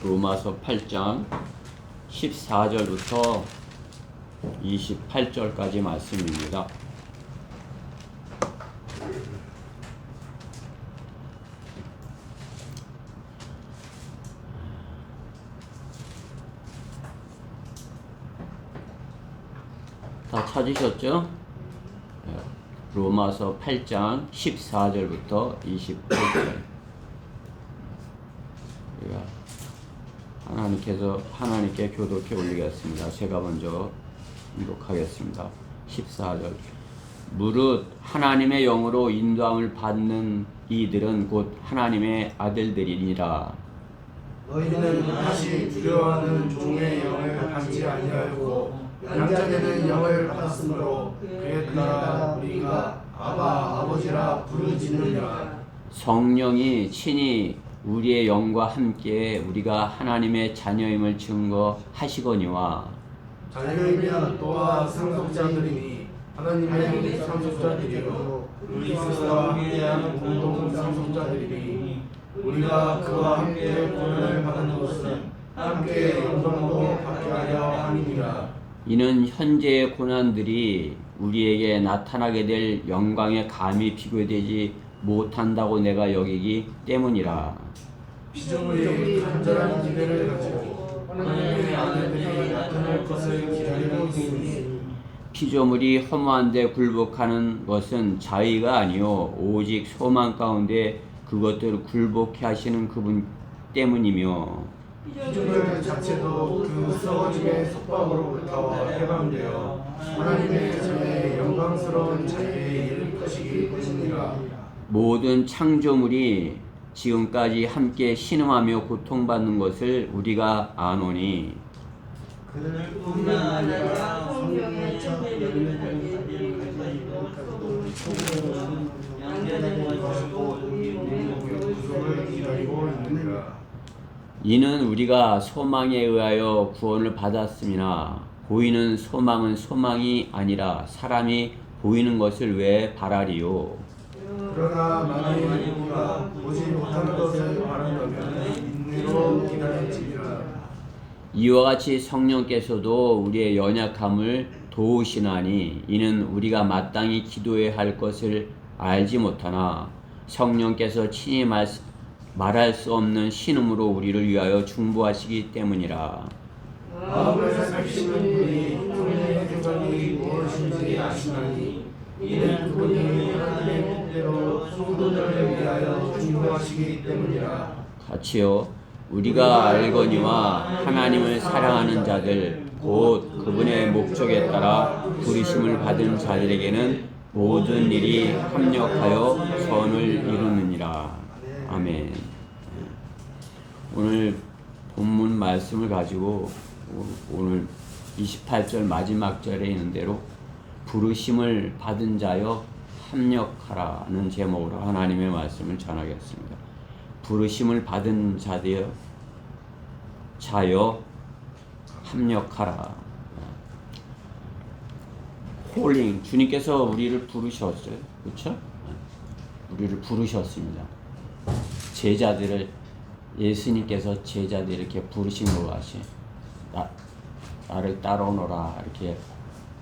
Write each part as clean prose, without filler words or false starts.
로마서 8장 14절부터 28절까지 말씀입니다. 다 찾으셨죠? 로마서 8장 14절부터 28절. 하나님께 교독해 올리겠습니다. 제가 먼저 인독하겠습니다. 14절. 무릇 하나님의 영으로 인도함을 받는 이들은 곧 하나님의 아들들이니라. 너희는 다시 두려워하는 종의 영을 받지 아니하였고 양자되는 영을 받았으므로 그에 따라 우리가 아바 아버지라 부르짖느니라. 성령이 친히 우리의 영과 함께 우리가 하나님의 자녀임을 증거하시거니와 자녀이면 또한 상속자들이니 하나님의 상속자들이요 그리스도와 함께한 공동 상속자들이니 우리가 그와 함께 구원을 받은 것은 함께 영광도 받게 하려 함이니라. 이는 현재의 고난들이 우리에게 나타나게 될 영광에 감히 비교되지 못한다고 내가 여기기 때문이라. 피조물이 간절한 기대를 가지고 하나님의 아들들이 나타날 것을 기다리고 있으니 피조물이 허무한데 굴복하는 것은 자의가 아니요 오직 소망 가운데 그것들을 굴복해 하시는 그분 때문이며 피조물 자체도 그 썩어짐의 속박으로부터 해방되어 하나님의 자녀의 영광스러운 자유에 이를 것이기 때문이라. 모든 창조물이 지금까지 함께 신음하며 고통받는 것을 우리가 아노니 그들뿐만 아니라 성령의 첫 열매를 가지고 소금은 양자되는 것이고 구속을 기다리고 있느니라. 이는 우리가 소망에 의하여 구원을 받았음이나 보이는 소망은 소망이 아니라 사람이 보이는 것을 왜 바라리요. 그러나 만일 우리가 보지 못하는 것을 바란다면 인내로 기다릴지니라. 이와 같이 성령께서도 우리의 연약함을 도우시나니 이는 우리가 마땅히 기도해야 할 것을 알지 못하나 성령께서 친히 말할 수 없는 신음으로 우리를 위하여 중보하시기 때문이라. 마음을 살피시는 분이 성령의 생각이 무엇인지 아시나니 이는 그분이 하나님의 뜻대로 성도들을 위하여 중보하시기 때문이라. 같이요. 우리가 알거니와 하나님을 사랑하는 자들 곧 그분의 목적에 따라 부르심을 받은 자들에게는 모든 일이 합력하여 선을 이루느니라. 아멘. 오늘 본문 말씀을 가지고 오늘 28절 마지막 절에 있는 대로 부르심을 받은 자여 합력하라는 제목으로 하나님의 말씀을 전하겠습니다. 부르심을 받은 자여 합력하라. 콜링, 주님께서 우리를 부르셨어요. 그렇죠? 우리를 부르셨습니다. 제자들을 예수님께서 제자들 이렇게 부르신 것 같이 나를 따라오너라 이렇게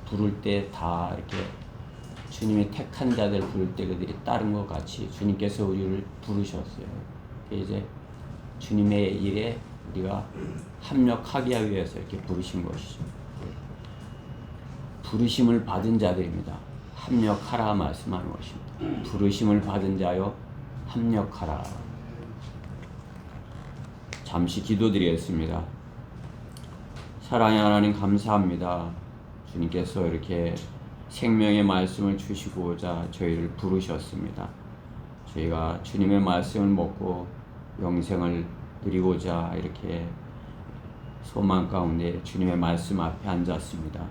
부를 때 다 이렇게 주님이 택한 자들 부를 때 그들이 따른 것 같이 주님께서 우리를 부르셨어요. 이제 주님의 일에 우리가 합력하기 위해서 이렇게 부르신 것이죠. 부르심을 받은 자들입니다. 합력하라 말씀하는 것입니다. 부르심을 받은 자여 합력하라. 잠시 기도드리겠습니다. 사랑의 하나님 감사합니다. 주님께서 이렇게 생명의 말씀을 주시고자 저희를 부르셨습니다. 저희가 주님의 말씀을 먹고 영생을 누리고자 이렇게 소망 가운데 주님의 말씀 앞에 앉았습니다.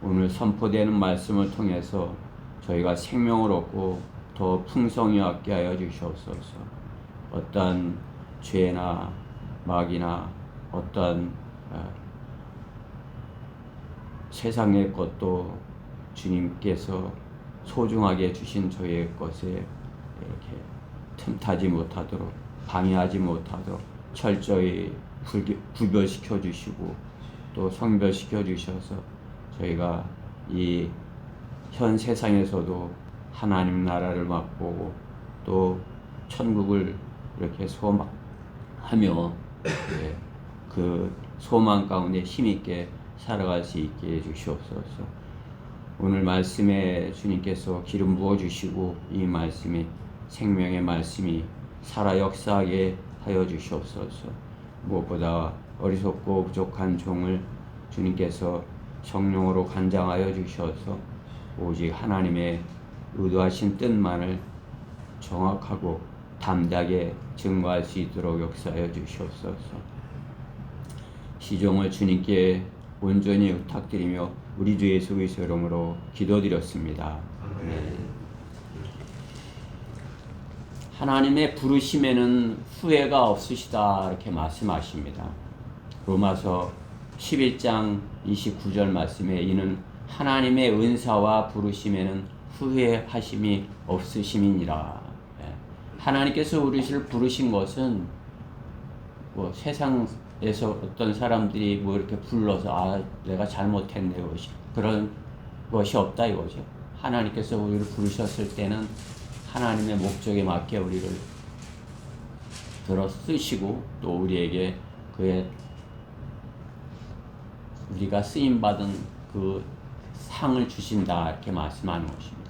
오늘 선포되는 말씀을 통해서 저희가 생명을 얻고 더 풍성히 얻게 하여 주시옵소서. 어떤 죄나 마귀나 어떤 세상의 것도 주님께서 소중하게 주신 저희의 것에 이렇게 틈타지 못하도록 방해하지 못하도록 철저히 구별시켜 주시고 또 성별시켜 주셔서 저희가 이 현 세상에서도 하나님 나라를 맛보고 또 천국을 이렇게 소망하며 그 소망 가운데 힘있게 살아갈 수 있게 해주시옵소서. 오늘 말씀에 주님께서 기름 부어 주시고 이 말씀이 생명의 말씀이 살아 역사하게 하여 주시옵소서. 무엇보다 어리석고 부족한 종을 주님께서 성령으로 간장하여 주셔서 오직 하나님의 의도하신 뜻만을 정확하고 담대하게 증거할 수 있도록 역사하여 주시옵소서. 시종을 주님께 온전히 의탁드리며 우리 주 예수 그리스도의 이름으로 기도드렸습니다. 네. 하나님의 부르심에는 후회가 없으시다 이렇게 말씀하십니다. 로마서 11장 29절 말씀에 이는 하나님의 은사와 부르심에는 후회하심이 없으심이니라. 하나님께서 우리를 부르신 것은 뭐 세상에서 어떤 사람들이 뭐 이렇게 불러서 내가 잘못했네 그런 것이 없다 이거죠. 하나님께서 우리를 부르셨을 때는 하나님의 목적에 맞게 우리를 들어 쓰시고 또 우리에게 우리가 쓰임 받은 그 상을 주신다 이렇게 말씀하는 것입니다.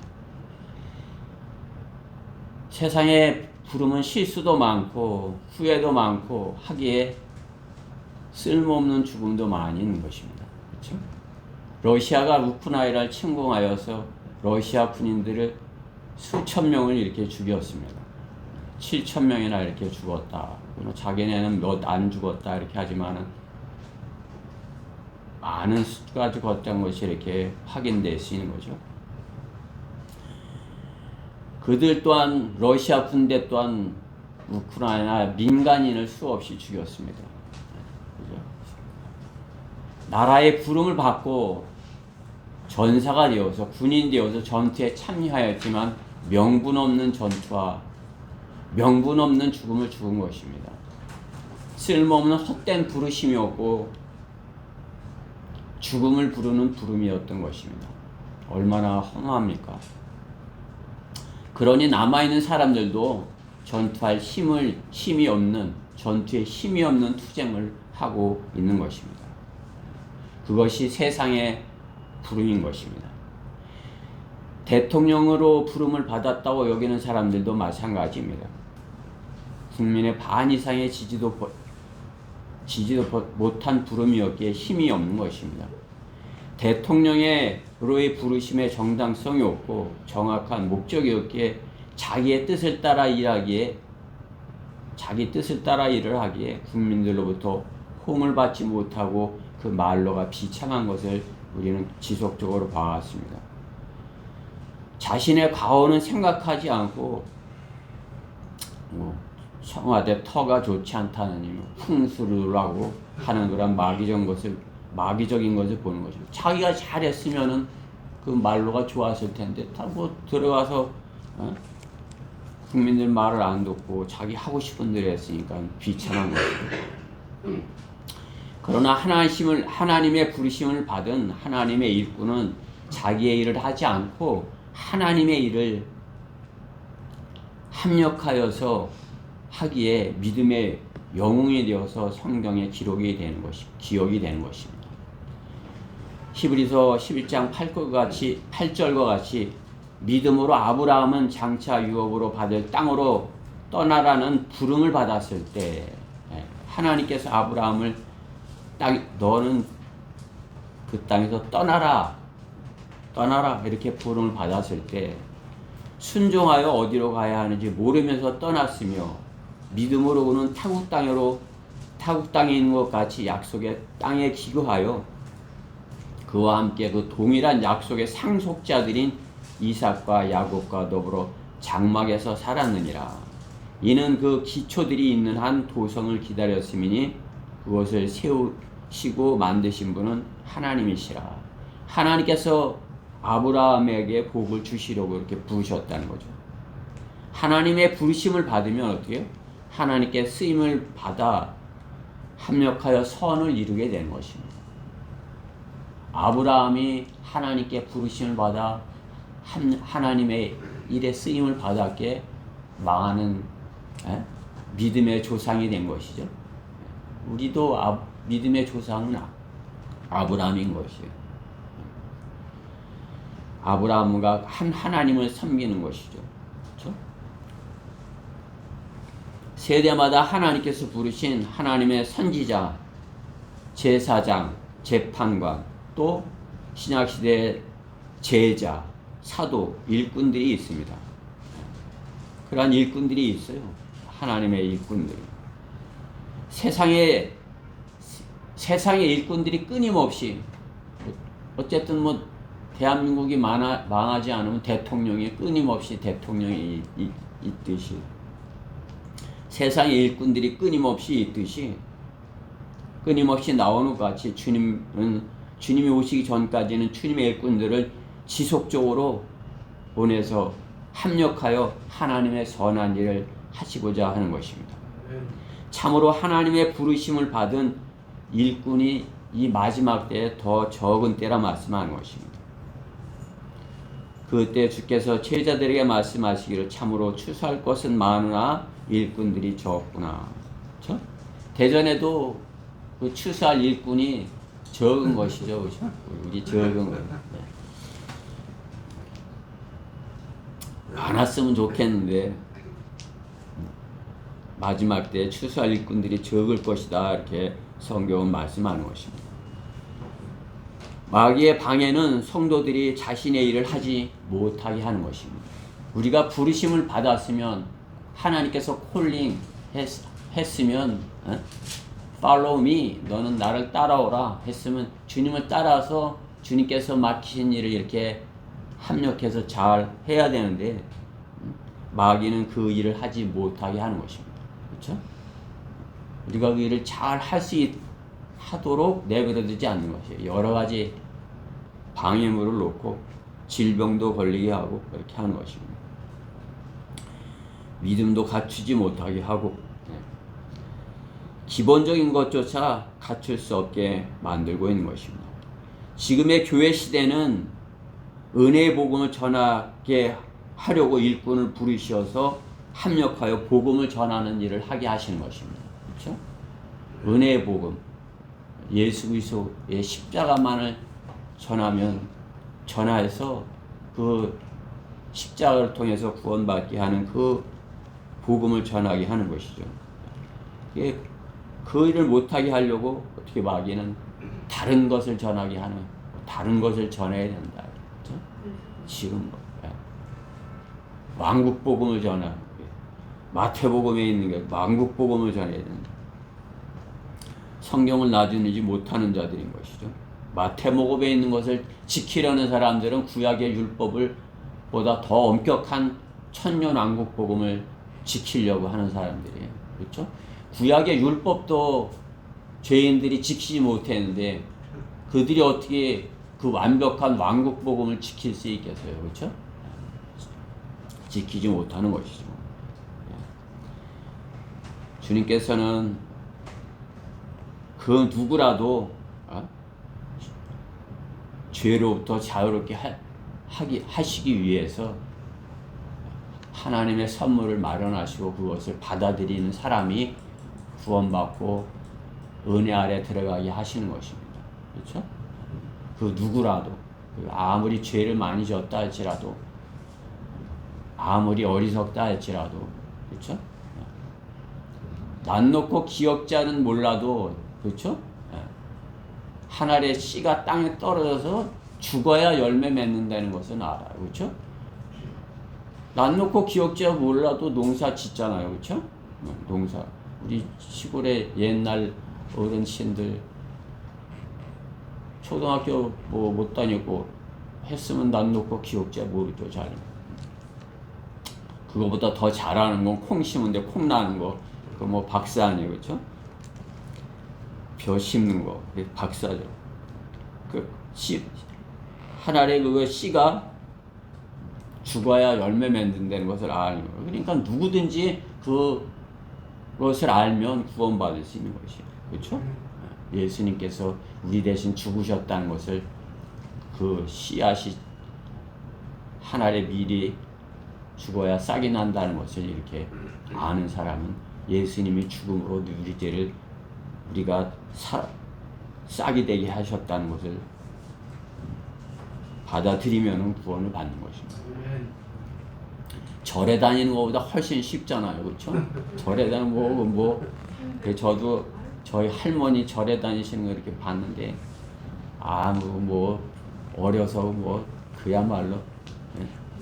세상에 부르면 실수도 많고 후회도 많고 하기에 쓸모없는 죽음도 많이 있는 것입니다. 그렇죠? 러시아가 우크라이나를 침공하여서 러시아 군인들을 수천 명을 이렇게 죽였습니다. 7천 명이나 이렇게 죽었다. 자기네는 몇 안 죽었다 이렇게 하지만은 많은 수가 죽었다는 것이 이렇게 확인될 수 있는 거죠. 그들 또한 러시아 군대 또한 우크라이나 민간인을 수없이 죽였습니다. 그죠? 나라의 부름을 받고 전사가 되어서 군인 되어서 전투에 참여하였지만 명분 없는 전투와 명분 없는 죽음을 죽은 것입니다. 쓸모없는 헛된 부르심이었고 죽음을 부르는 부름이었던 것입니다. 얼마나 허무합니까? 그러니 남아있는 사람들도 전투에 힘이 없는 투쟁을 하고 있는 것입니다. 그것이 세상의 부름인 것입니다. 대통령으로 부름을 받았다고 여기는 사람들도 마찬가지입니다. 국민의 반 이상의 지지도 못한 부름이었기에 힘이 없는 것입니다. 대통령으로의 부르심에 정당성이 없고 정확한 목적이었기에 자기 뜻을 따라 일을 하기에 국민들로부터 호응을 받지 못하고 그 말로가 비참한 것을 우리는 지속적으로 봐왔습니다. 자신의 과오는 생각하지 않고 청와대 터가 좋지 않다느니 풍수를 하고 하는 그런 마귀적인 것을 보는 거죠. 자기가 잘했으면은 그 말로가 좋았을 텐데 다 뭐 들어가서 국민들 말을 안 듣고 자기 하고 싶은 대로 했으니까 비참한 거죠. 그러나 하나님의 부르심을 받은 하나님의 일꾼은 자기의 일을 하지 않고 하나님의 일을 합력하여서 하기에 믿음의 영웅이 되어서 성경에 기억이 되는 것입니다. 히브리서 11장 8절과 같이 믿음으로 아브라함은 장차 유업으로 받을 땅으로 떠나라는 부름을 받았을 때 하나님께서 아브라함을 너는 그 땅에서 떠나라 이렇게 부름을 받았을 때 순종하여 어디로 가야 하는지 모르면서 떠났으며 믿음으로는 타국 땅에 있는 것 같이 약속의 땅에 기거하여 그와 함께 그 동일한 약속의 상속자들인 이삭과 야곱과 더불어 장막에서 살았느니라. 이는 그 기초들이 있는 한 도성을 기다렸음이니 그것을 세우시고 만드신 분은 하나님이시라. 하나님께서 아브라함에게 복을 주시려고 이렇게 부르셨다는 거죠. 하나님의 부르심을 받으면 어떻게 해요? 하나님께 쓰임을 받아 합력하여 선을 이루게 된 것입니다. 아브라함이 하나님께 부르심을 받아 하나님의 일에 쓰임을 받았기에 많은 믿음의 조상이 된 것이죠. 우리도 믿음의 조상은 아브라함인 것이에요. 아브라함과 하나님을 섬기는 것이죠. 그렇죠? 세대마다 하나님께서 부르신 하나님의 선지자, 제사장, 재판관, 또 신약시대의 제자, 사도, 일꾼들이 있습니다. 그러한 일꾼들이 있어요. 하나님의 일꾼들이. 세상의 일꾼들이 끊임없이, 어쨌든 뭐 대한민국이 망하지 않으면 대통령이 끊임없이 대통령이 있듯이, 세상의 일꾼들이 끊임없이 있듯이 끊임없이 나오는 것 같이 주님이 오시기 전까지는 주님의 일꾼들을 지속적으로 보내서 합력하여 하나님의 선한 일을 하시고자 하는 것입니다. 참으로 하나님의 부르심을 받은 일꾼이 이 마지막 때에 더 적은 때라 말씀하는 것입니다. 그때 주께서 제자들에게 말씀하시기를 참으로 추수할 것은 많으나 일꾼들이 적구나. 그렇죠? 대전에도 그 추수할 일꾼이 적은 것이죠. 그렇죠? 우리 적은 거. 많았으면 좋겠는데 마지막 때 추수할 일꾼들이 적을 것이다. 이렇게 성경은 말씀하는 것입니다. 마귀의 방해는 성도들이 자신의 일을 하지 못하게 하는 것입니다. 우리가 부르심을 받았으면 하나님께서 콜링 했으면 follow me, 너는 나를 따라오라 했으면 주님을 따라서 주님께서 맡기신 일을 이렇게 합력해서 잘 해야 되는데 마귀는 그 일을 하지 못하게 하는 것입니다. 그렇죠? 우리가 그 일을 잘 하도록 내버려두지 않는 것이에요. 여러 가지 방해물을 놓고 질병도 걸리게 하고 그렇게 하는 것입니다. 믿음도 갖추지 못하게 하고 기본적인 것조차 갖출 수 없게 만들고 있는 것입니다. 지금의 교회 시대는 은혜의 복음을 전하게 하려고 일꾼을 부르셔서 합력하여 복음을 전하는 일을 하게 하시는 것입니다. 그렇죠? 은혜의 복음, 예수 그리스도의 십자가만을 전하해서 그 십자가를 통해서 구원받게 하는 그 복음을 전하게 하는 것이죠. 그 일을 못하게 하려고 어떻게 마귀는 다른 것을 전하게 하는, 다른 것을 전해야 된다. 그렇죠? 지금 왕국 복음을 전하는, 마태복음에 있는 게 왕국 복음을 전해야 된다. 성경을 놔두지 못하는 자들인 것이죠. 마태복음에 있는 것을 지키려는 사람들은 구약의 율법을 보다 더 엄격한 천년 왕국 복음을 지키려고 하는 사람들이에요. 그렇죠? 구약의 율법도 죄인들이 지키지 못했는데 그들이 어떻게 그 완벽한 왕국 복음을 지킬 수 있겠어요? 그렇죠? 지키지 못하는 것이죠. 주님께서는 그 누구라도 죄로부터 자유롭게 하시기 위해서 하나님의 선물을 마련하시고 그것을 받아들이는 사람이 구원받고 은혜 아래 들어가게 하시는 것입니다. 그렇죠? 그 누구라도 아무리 죄를 많이 졌다 할지라도 아무리 어리석다 할지라도 그렇죠? 난 놓고 기억자는 몰라도 그렇죠? 한 알의 씨가 땅에 떨어져서 죽어야 열매 맺는다는 것은 알아요. 그렇죠? 난 놓고 기억자 몰라도 농사 짓잖아요. 그렇죠? 농사. 우리 시골의 옛날 어른신들 초등학교 뭐 못 다녔고 했으면 난 놓고 기억자 모르죠. 잘. 그거보다 더 잘하는 건 콩 심은데 콩 나는 거. 그 뭐 박사 아니에요. 그렇죠? 벼 심는 거. 박사죠. 그 씨, 한 알의 그 씨가 죽어야 열매 맺는다는 것을 아는 거예요. 그러니까 누구든지 그 그것을 알면 구원받을 수 있는 것이에요. 그렇죠? 예수님께서 우리 대신 죽으셨다는 것을 그 씨앗이 한 알에 미리 죽어야 싹이 난다는 것을 이렇게 아는 사람은 예수님이 죽음으로 우리 죄를 우리가 싹이 되게 하셨다는 것을 받아들이면 구원을 받는 것입니다. 절에 다니는 것보다 훨씬 쉽잖아요. 그렇죠? 절에 다니는 저도 저희 할머니 절에 다니시는 거 이렇게 봤는데 어려서 그야말로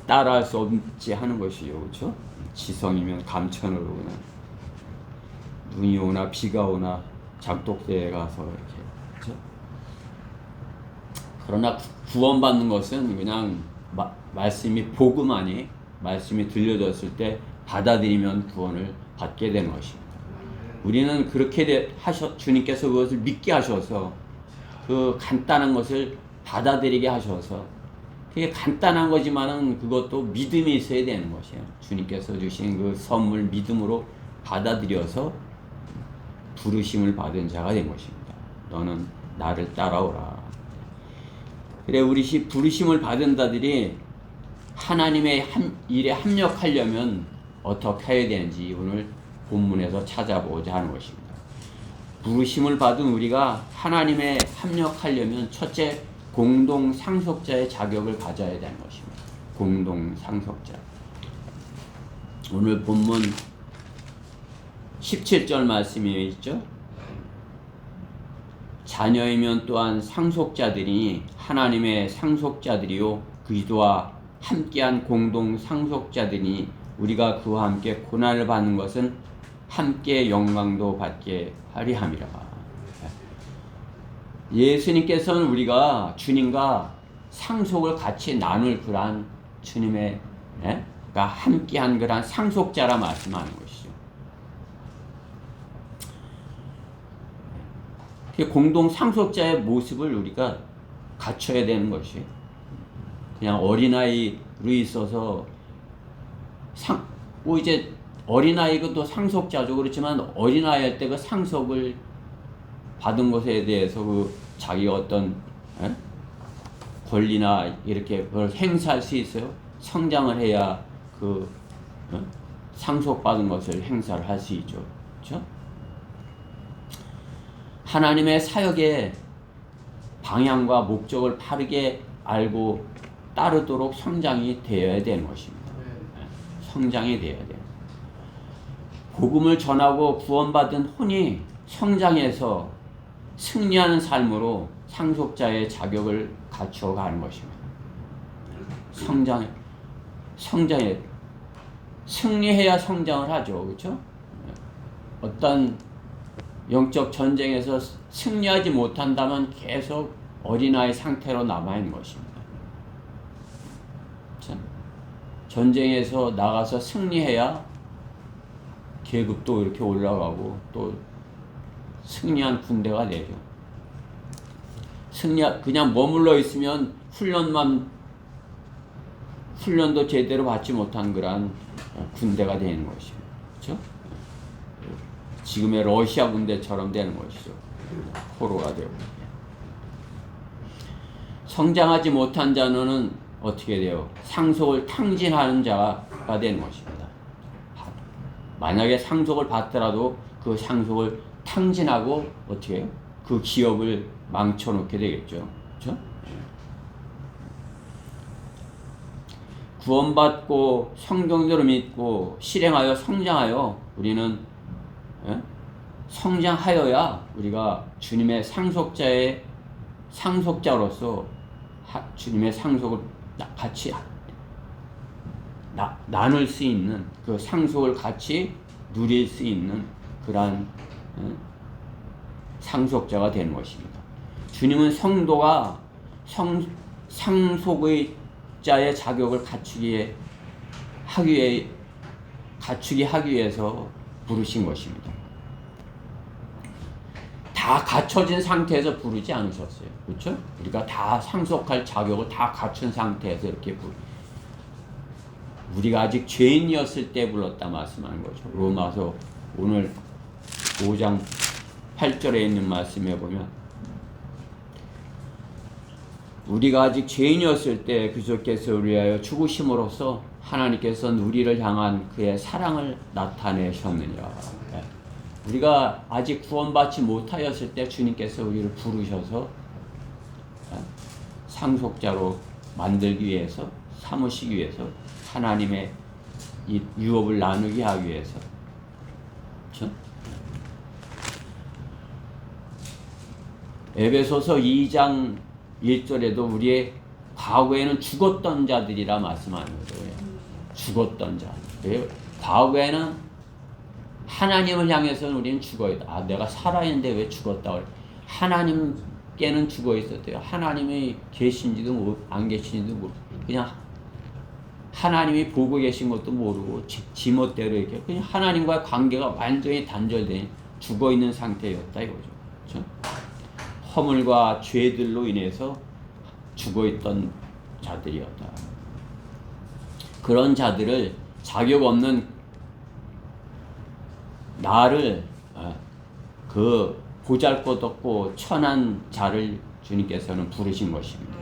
따라할 수 없지 하는 것이요. 그렇죠? 지성이면 감천으로 그냥 눈이 오나 비가 오나 장독대에 가서 이렇게. 그렇죠? 그러나 구원받는 것은 그냥 말씀이 복음 아니 말씀이 들려졌을 때 받아들이면 구원을 받게 되는 것입니다. 우리는 그렇게 주님께서 그것을 믿게 하셔서 그 간단한 것을 받아들이게 하셔서 그게 간단한 거지만은 그것도 믿음이 있어야 되는 것이에요. 주님께서 주신 그 선물 믿음으로 받아들여서 부르심을 받은 자가 된 것입니다. 너는 나를 따라오라. 그래 우리 부르심을 받은 자들이 하나님의 일에 합력하려면 어떻게 해야 되는지 오늘 본문에서 찾아보고자 하는 것입니다. 부르심을 받은 우리가 하나님에 합력하려면 첫째 공동 상속자의 자격을 가져야 되는 것입니다. 공동 상속자. 오늘 본문 17절 말씀이 있죠. 자녀이면 또한 상속자들이 하나님의 상속자들이요 그리스도와 함께한 공동 상속자들이 우리가 그와 함께 고난을 받는 것은 함께 영광도 받게 하리 함이라. 예수님께서는 우리가 주님과 상속을 같이 나눌 그러한 주님의 그러니까 함께한 그러한 상속자라 말씀하는 것이죠. 공동 상속자의 모습을 우리가 갖춰야 되는 것이 그냥 어린아이로 있어서 이제 어린아이도 상속자죠. 그렇지만 어린아이 할 때 그 상속을 받은 것에 대해서 그 자기가 어떤 권리나 이렇게 그걸 행사할 수 있어요. 성장을 해야 그 상속받은 것을 행사를 할 수 있죠. 그렇죠? 하나님의 사역의 방향과 목적을 바르게 알고 따르도록 성장이 되어야 되는 것입니다. 성장이 되어야 돼요. 복음을 전하고 구원받은 혼이 성장해서 승리하는 삶으로 상속자의 자격을 갖춰가는 것입니다. 성장해 승리해야 성장을 하죠. 그렇죠? 어떤 영적 전쟁에서 승리하지 못한다면 계속 어린아이 상태로 남아있는 것입니다. 전쟁에서 나가서 승리해야 계급도 이렇게 올라가고 또 승리한 군대가 되죠. 그냥 머물러 있으면 훈련도 제대로 받지 못한 그러한 군대가 되는 것입니다. 그렇죠? 지금의 러시아 군대처럼 되는 것이죠. 포로가 되고. 성장하지 못한 자는 어떻게 돼요? 상속을 탕진하는 자가 되는 것입니다. 만약에 상속을 받더라도 그 상속을 탕진하고 어떻게 해요? 그 기업을 망쳐놓게 되겠죠. 그렇죠? 구원받고 성경대로 믿고 실행하여 성장하여 우리는 성장하여야 우리가 주님의 상속자로서 주님의 상속을 같이 나눌 수 있는 그 상속을 같이 누릴 수 있는 그러한 상속자가 되는 것입니다. 주님은 성도가 상속의 자의 자격을 갖추게 하기 위해서 부르신 것입니다. 다 갖춰진 상태에서 부르지 않으셨어요. 그렇죠? 우리가 다 상속할 자격을 다 갖춘 상태에서 이렇게 우리가 아직 죄인이었을 때 불렀다 말씀하는 거죠. 로마서 오늘 5장 8절에 있는 말씀에 보면 우리가 아직 죄인이었을 때 그리스도께서 우리 위하여 죽으심으로써 하나님께서는 우리를 향한 그의 사랑을 나타내셨느니라. 우리가 아직 구원받지 못하였을 때 주님께서 우리를 부르셔서 상속자로 만들기 위해서, 삼으시기 위해서, 하나님의 이 유업을 나누게 하기 위해서. 그렇죠? 에베소서 2장 1절에도 우리의 과거에는 죽었던 자들이라 말씀하는 거예요. 죽었던 자. 과거에는 하나님을 향해서는 우리는 죽어있다. 아, 내가 살아있는데 왜 죽었다 그래. 하나님께는 죽어있었대요. 하나님이 계신지도 안 계신지도 모르고 그냥 하나님이 보고 계신 것도 모르고 지멋대로 이렇게 그냥 하나님과의 관계가 완전히 단절된 죽어있는 상태였다 이거죠. 그렇죠? 허물과 죄들로 인해서 죽어있던 자들이었다. 그런 자들을 자격 없는 나를 그 보잘것없고 천한 자를 주님께서는 부르신 것입니다.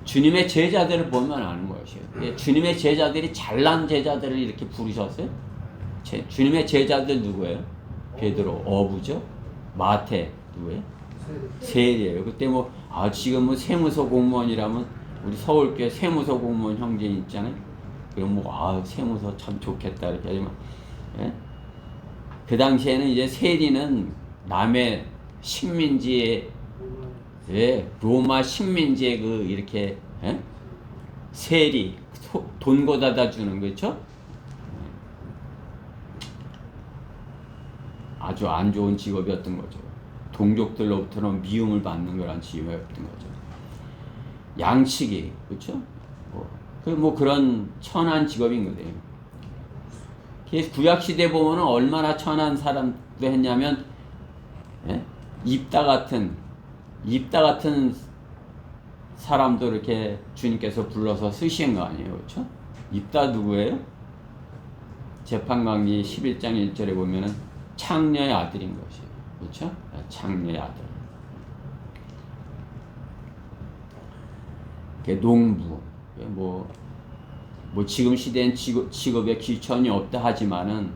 주님의 제자들을 보면 아는 것이에요. 주님의 제자들이 잘난 제자들을 이렇게 부르셨어요. 주님의 제자들 누구예요? 베드로, 어부죠. 마태 누구예요? 세리예요. 그때 지금 세무서 공무원이라면 우리 서울교회 세무서 공무원 형제 있잖아요. 그럼 세무서 참 좋겠다 이렇게 하지만, 예? 그 당시에는 이제 세리는 남의 식민지에, 로마 식민지에 이렇게, 예? 세리, 돈 걷어다 주는 거죠. 아주 안 좋은 직업이었던 거죠. 동족들로부터는 미움을 받는 거란 직업이었던 거죠. 양치기, 그렇죠? 그런 천한 직업인 거예요. 구약 시대 보면은 얼마나 천한 사람도 했냐면, 예? 입다 같은 사람도 이렇게 주님께서 불러서 쓰신 거 아니에요, 그렇죠? 입다 누구예요? 재판강리 11장 1절에 보면은 창녀의 아들인 것이에요, 그렇죠? 창녀의 아들. 농부, 지금 시대엔 직업에 귀천이 없다 하지만은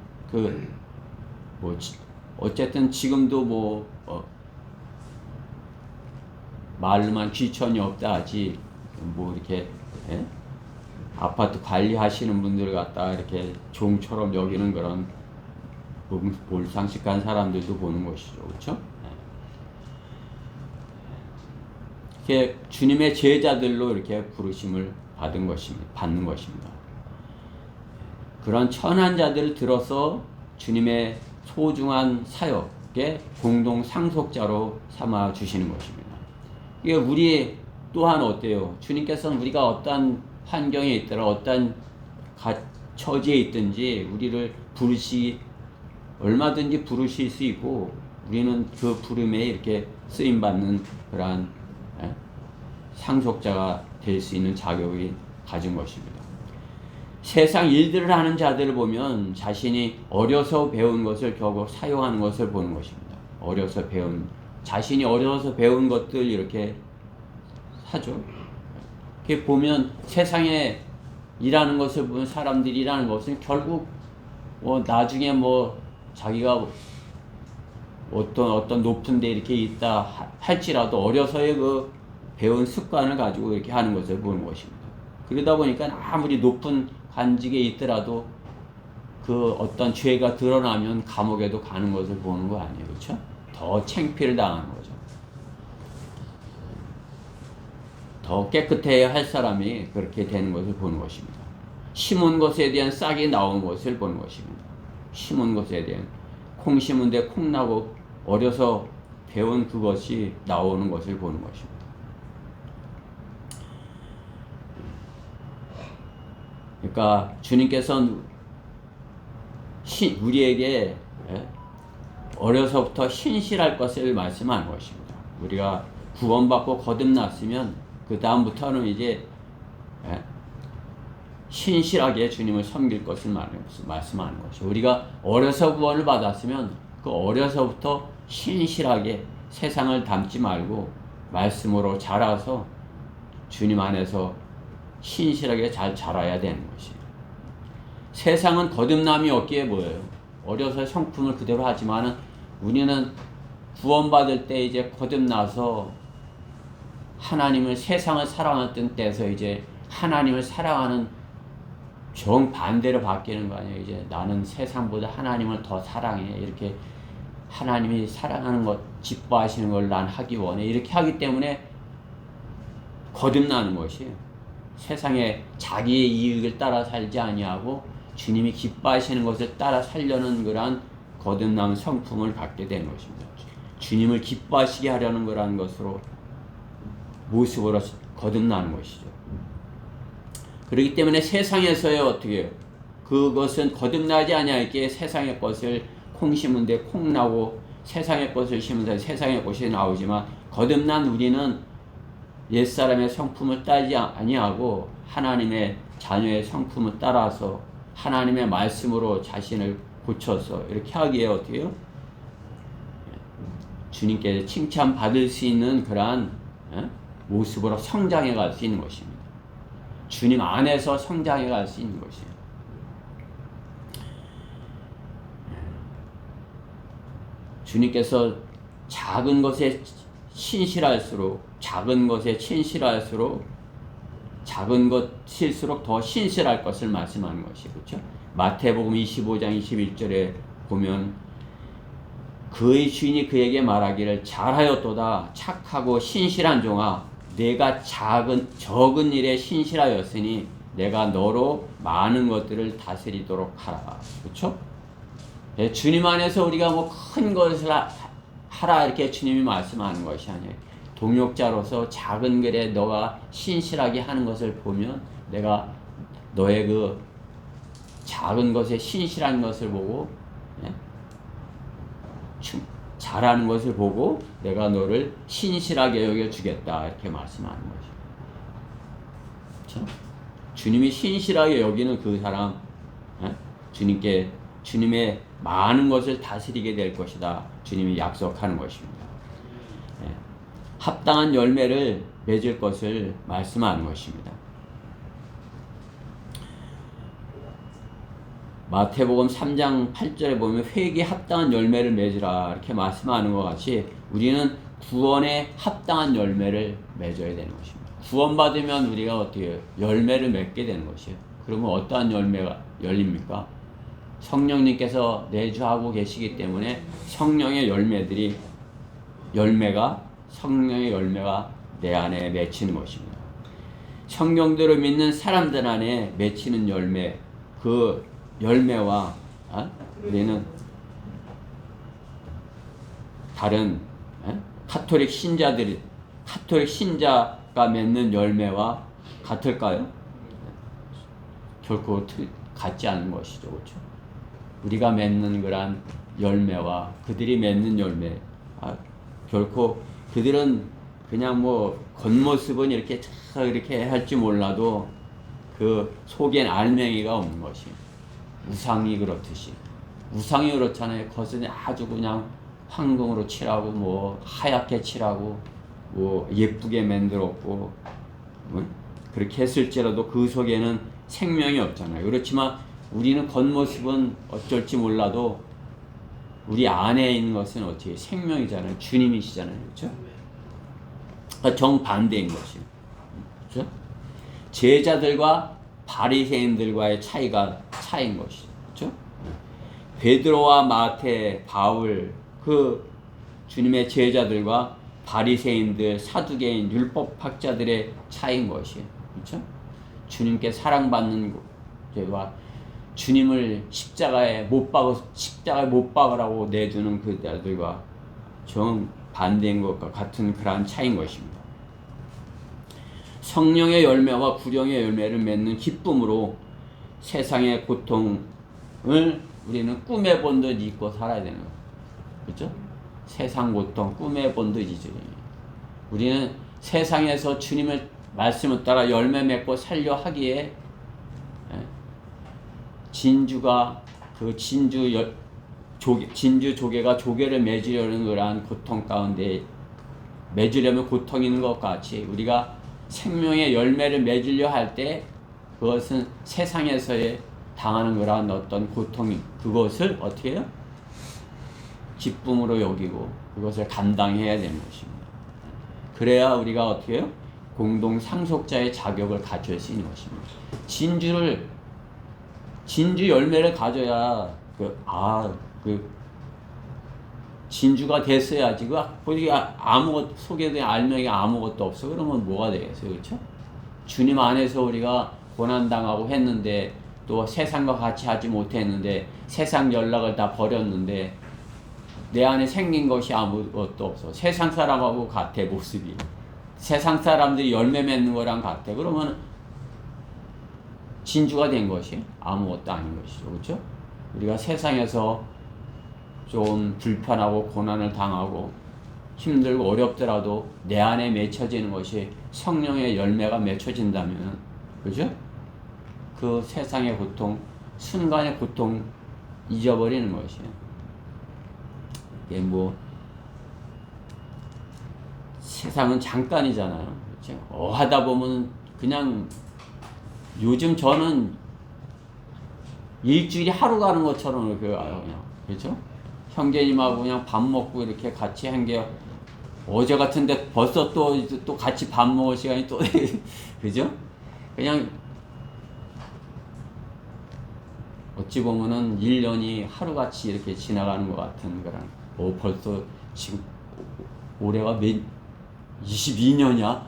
어쨌든 지금도 말로만 귀천이 없다 하지 이렇게, 예? 아파트 관리하시는 분들 갖다 이렇게 종처럼 여기는 그런 몰상식한 사람들도 보는 것이죠, 그렇죠? 이렇게 주님의 제자들로 이렇게 부르심을 받는 것입니다. 그런 천한 자들을 들어서 주님의 소중한 사역의 공동 상속자로 삼아 주시는 것입니다. 이게 우리 또한 어때요? 주님께서는 우리가 어떠한 환경에 있더라, 어떠한 처지에 있든지 우리를 얼마든지 부르실 수 있고, 우리는 그 부름에 이렇게 쓰임받는 그러한 상속자가 될 수 있는 자격이 가진 것입니다. 세상 일들을 하는 자들을 보면 자신이 어려서 배운 것을 결국 사용하는 것을 보는 것입니다. 자신이 어려서 배운 것들 이렇게 하죠. 이렇게 보면 세상에 일하는 것을 보면 사람들이 일하는 것은 결국 나중에 자기가 어떤 높은 데 이렇게 있다 할지라도 어려서의 배운 습관을 가지고 이렇게 하는 것을 보는 것입니다. 그러다 보니까 아무리 높은 관직에 있더라도 어떤 죄가 드러나면 감옥에도 가는 것을 보는 거 아니에요, 그렇죠? 더 창피를 당하는 거죠. 더 깨끗해야 할 사람이 그렇게 되는 것을 보는 것입니다. 심은 것에 대한 싹이 나온 것을 보는 것입니다. 심은 것에 대한 콩 심은데 콩 나고 어려서 배운 그것이 나오는 것을 보는 것입니다. 그러니까 주님께서는 우리에게 어려서부터 신실할 것을 말씀하는 것입니다. 우리가 구원받고 거듭났으면 그 다음부터는 이제 신실하게 주님을 섬길 것을 말씀하는 것이죠. 우리가 어려서 구원을 받았으면 그 어려서부터 신실하게 세상을 닮지 말고 말씀으로 자라서 주님 안에서 신실하게 잘 자라야 되는 것이에요. 세상은 거듭남이 없기에 뭐예요? 어려서 성품을 그대로 하지만은 우리는 구원받을 때 이제 거듭나서 하나님을 세상을 사랑했던 때에서 이제 하나님을 사랑하는 정반대로 바뀌는 거 아니에요. 이제 나는 세상보다 하나님을 더 사랑해. 이렇게 하나님이 사랑하는 것, 기뻐하시는 걸 난 하기 원해. 이렇게 하기 때문에 거듭나는 것이에요. 세상에 자기의 이익을 따라 살지 아니하고 주님이 기뻐하시는 것을 따라 살려는 그러한 거듭난 성품을 갖게 되는 것입니다. 주님을 기뻐하시게 하려는 거라는 것으로 모습으로 거듭나는 것이죠. 그렇기 때문에 세상에서의 어떻게 해요? 그것은 거듭나지 아니하기에 세상의 것을 콩 심은데 콩 나고 세상의 것을 심은데 세상의 것이 나오지만 거듭난 우리는 옛사람의 성품을 따지 아니하고 하나님의 자녀의 성품을 따라서 하나님의 말씀으로 자신을 고쳐서 이렇게 하기에 어떻게 해요? 주님께 칭찬받을 수 있는 그러한 모습으로 성장해 갈 수 있는 것입니다. 주님 안에서 성장해 갈 수 있는 것이에요. 주님께서 작은 것에 신실할수록 작은 것에 신실할수록 작은 것일수록 더 신실할 것을 말씀하는 것이 그렇죠? 마태복음 25장 21절에 보면 그의 주인이 그에게 말하기를 잘하였도다 착하고 신실한 종아 내가 적은 일에 신실하였으니 내가 너로 많은 것들을 다스리도록 하라. 그렇죠? 예, 주님 안에서 우리가 뭐 큰 것을 하라 이렇게 주님이 말씀하는 것이 아니에요. 동역자로서 작은 글에 너가 신실하게 하는 것을 보면 내가 너의 그 작은 것에 신실한 것을 보고 잘하는 것을 보고 내가 너를 신실하게 여겨주겠다 이렇게 말씀하는 거죠. 그렇죠? 주님이 신실하게 여기는 그 사람 주님께 주님의 많은 것을 다스리게 될 것이다. 주님이 약속하는 것입니다. 합당한 열매를 맺을 것을 말씀하는 것입니다. 마태복음 3장 8절에 보면 회개에 합당한 열매를 맺으라 이렇게 말씀하는 것 같이 우리는 구원에 합당한 열매를 맺어야 되는 것입니다. 구원받으면 우리가 어떻게 해요? 열매를 맺게 되는 것이에요. 그러면 어떠한 열매가 열립니까? 성령님께서 내주하고 계시기 때문에 성령의 열매가 내 안에 맺히는 것입니다. 성령대로 믿는 사람들 안에 맺히는 열매, 그 열매와 우리는 다른 카톨릭 신자가 맺는 열매와 같을까요? 결코 같지 않은 것이죠. 그렇죠? 우리가 맺는 그런 열매와 그들이 맺는 열매, 결코 그들은 그냥 뭐 겉모습은 이렇게 할지 몰라도 그 속엔 알맹이가 없는 것이 우상이 그렇듯이 우상이 그렇잖아요. 겉은 아주 그냥 황금으로 칠하고 뭐 하얗게 칠하고 뭐 예쁘게 만들었고 그렇게 했을지라도 그 속에는 생명이 없잖아요. 그렇지만 우리는 겉모습은 어쩔지 몰라도 우리 안에 있는 것은 어떻게 생명이잖아요. 주님이시잖아요. 그렇죠? 그러니까 정반대인 것이에요. 그렇죠? 제자들과 바리새인들과의 차이인 것이죠. 그렇죠? 베드로와 마태, 바울 그 주님의 제자들과 바리새인들, 사두개인, 율법학자들의 차이인 것이에요. 그렇죠? 주님께 사랑받는 죄와 주님을 십자가에 못 박으라고 내주는 그들과 정 반대인 것과 같은 그러한 차이인 것입니다. 성령의 열매와 구령의 열매를 맺는 기쁨으로 세상의 고통을 우리는 꿈에 본 듯 잊고 살아야 되는 거예요. 그렇죠? 세상 고통 꿈에 본 듯 잊으리. 우리는 세상에서 주님의 말씀을 따라 열매 맺고 살려 하기에 진주가 그 진주 조개가 조개를 맺으려는 그러한 고통 가운데 맺으려면 고통이 있는 것 같이 우리가 생명의 열매를 맺으려 할 때 그것은 세상에서의 당하는 그러한 어떤 고통이 그것을 어떻게 해요? 기쁨으로 여기고 그것을 감당해야 되는 것입니다. 그래야 우리가 어떻게 해요? 공동 상속자의 자격을 가질 수 있는 것입니다. 진주 열매를 가져야 진주가 됐어야지. 거기 아무것 속에 알명이 아무것도 없어. 그러면 뭐가 되겠어요, 그렇죠? 주님 안에서 우리가 고난 당하고 했는데 또 세상과 같이 하지 못했는데 세상 연락을 다 버렸는데 내 안에 생긴 것이 아무것도 없어. 세상 사람하고 같아 모습이. 세상 사람들이 열매 맺는 거랑 같아. 그러면 진주가 된 것이 아무것도 아닌 것이죠. 그렇죠? 우리가 세상에서 좀 불편하고 고난을 당하고 힘들고 어렵더라도 내 안에 맺혀지는 것이 성령의 열매가 맺혀진다면 그죠? 그 세상의 고통, 순간의 고통 잊어버리는 것이에요. 이게 세상은 잠깐이잖아요. 그렇죠? 하다 보면 그냥 요즘 저는 일주일이 하루 가는 것처럼 이렇게 가요, 그냥. 그렇죠? 형제님하고 그냥 밥 먹고 이렇게 같이 한 게 어제 같은데 벌써 또 같이 밥 먹을 시간이 또, 그죠? 그냥 어찌 보면은 1년이 하루같이 이렇게 지나가는 것 같은 그런, 벌써 지금 올해가 22년이야?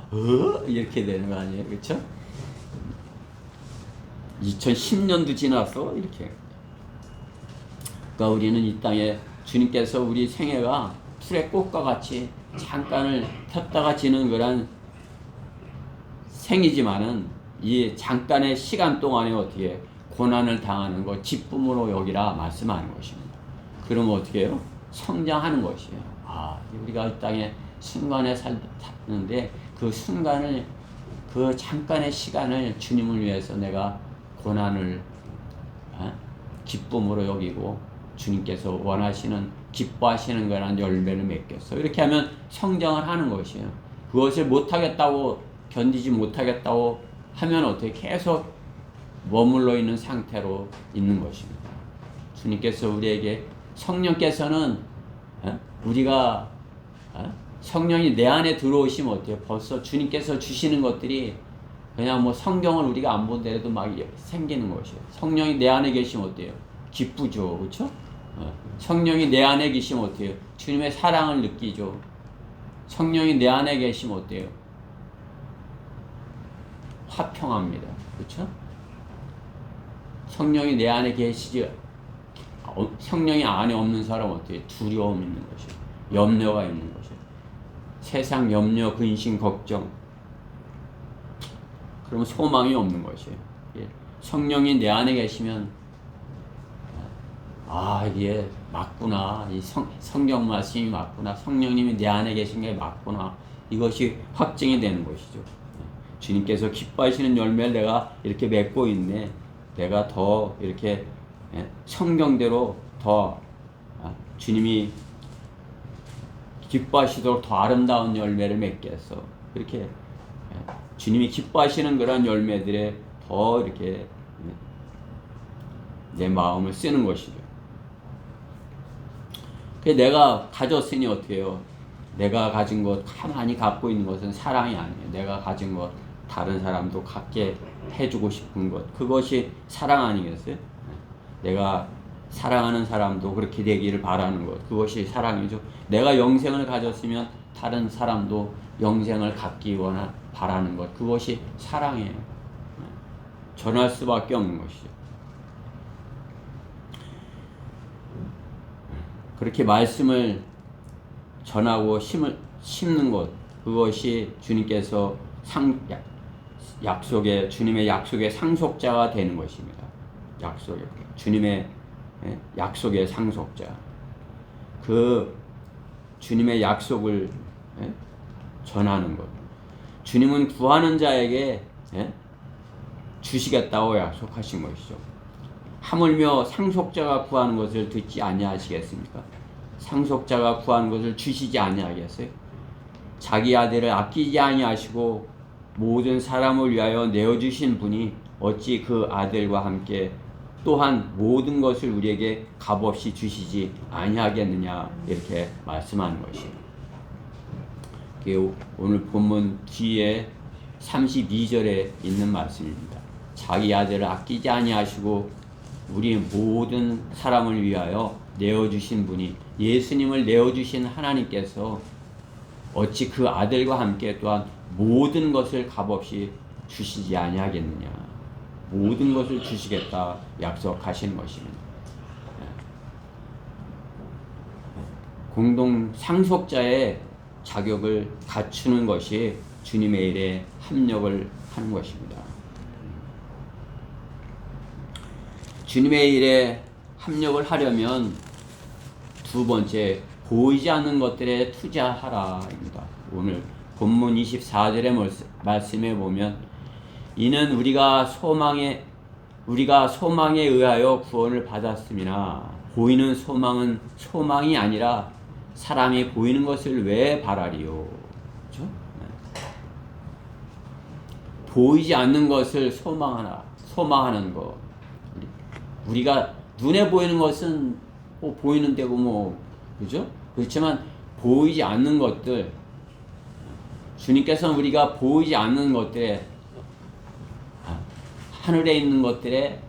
이렇게 되는 거 아니에요? 그렇죠? 2010년도 지났어? 이렇게. 그러니까 우리는 이 땅에 주님께서 우리 생애가 풀의 꽃과 같이 잠깐을 폈다가 지는 그런 생이지만은 이 잠깐의 시간 동안에 어떻게 고난을 당하는 것 기쁨으로 여기라 말씀하는 것입니다. 그러면 어떻게 해요? 성장하는 것이에요. 우리가 이 땅에 순간에 살는데 그 순간을 그 잠깐의 시간을 주님을 위해서 내가 고난을 기쁨으로 여기고 주님께서 원하시는 기뻐하시는 거란 열매를 맺겠어. 이렇게 하면 성장을 하는 것이에요. 그것을 못하겠다고 견디지 못하겠다고 하면 어떻게 계속 머물러 있는 상태로 있는 것입니다. 주님께서 우리에게 성령께서는 우리가 성령이 내 안에 들어오시면 어때요? 벌써 주님께서 주시는 것들이 그냥 성경을 우리가 안 보더라도 막 생기는 것이에요. 성령이 내 안에 계시면 어때요? 기쁘죠, 그렇죠? 성령이 내 안에 계시면 어때요? 주님의 사랑을 느끼죠. 성령이 내 안에 계시면 어때요? 화평합니다, 그렇죠? 성령이 내 안에 계시지, 성령이 안에 없는 사람 어때요? 두려움 있는 것이에요. 염려가 있는 것이에요. 세상 염려, 근심, 걱정. 그러면 소망이 없는 것이에요. 성령이 내 안에 계시면 이게 맞구나. 이 성경 말씀이 맞구나. 성령님이 내 안에 계신 게 맞구나. 이것이 확증이 되는 것이죠. 주님께서 기뻐하시는 열매를 내가 이렇게 맺고 있네. 내가 더 이렇게 성경대로 더 주님이 기뻐하시도록 더 아름다운 열매를 맺겠어. 이렇게 주님이 기뻐하시는 그런 열매들에 더 이렇게 내 마음을 쓰는 것이죠. 내가 가졌으니 어떻게 해요? 내가 가진 것, 가만히 갖고 있는 것은 사랑이 아니에요. 내가 가진 것, 다른 사람도 갖게 해주고 싶은 것, 그것이 사랑 아니겠어요? 내가 사랑하는 사람도 그렇게 되기를 바라는 것, 그것이 사랑이죠. 내가 영생을 가졌으면 다른 사람도 영생을 갖기 바라는 것, 그것이 사랑이에요. 전할 수밖에 없는 것이죠. 그렇게 말씀을 전하고 심는 것, 그것이 주님께서 주님의 약속의 상속자가 되는 것입니다. 주님의 약속의 상속자. 그 주님의 약속을 전하는 것. 주님은 구하는 자에게 주시겠다고 약속하신 것이죠. 하물며 상속자가 구하는 것을 듣지 아니하시겠습니까? 상속자가 구하는 것을 주시지 아니하겠어요? 자기 아들을 아끼지 아니하시고 모든 사람을 위하여 내어주신 분이 어찌 그 아들과 함께 또한 모든 것을 우리에게 값없이 주시지 아니하겠느냐, 이렇게 말씀하는 것이에요. 오늘 본문 뒤에 32절에 있는 말씀입니다. 자기 아들을 아끼지 아니하시고 우리 모든 사람을 위하여 내어주신 분이, 예수님을 내어주신 하나님께서 어찌 그 아들과 함께 또한 모든 것을 값없이 주시지 아니하겠느냐. 모든 것을 주시겠다 약속하시는 것입니다. 공동 상속자의 자격을 갖추는 것이 주님의 일에 합력을 하는 것입니다. 주님의 일에 합력을 하려면 두 번째, 보이지 않는 것들에 투자하라입니다. 오늘 본문 24절의 말씀에 보면 이는 우리가 소망에 의하여 구원을 받았음이나 보이는 소망은 소망이 아니라 사람이 보이는 것을 왜 바라리요? 그렇죠? 보이지 않는 것을 소망하는 것. 우리가 눈에 보이는 것은 보이는 데고 그죠? 그렇지만 보이지 않는 것들, 주님께서는 우리가 보이지 않는 것들에, 하늘에 있는 것들에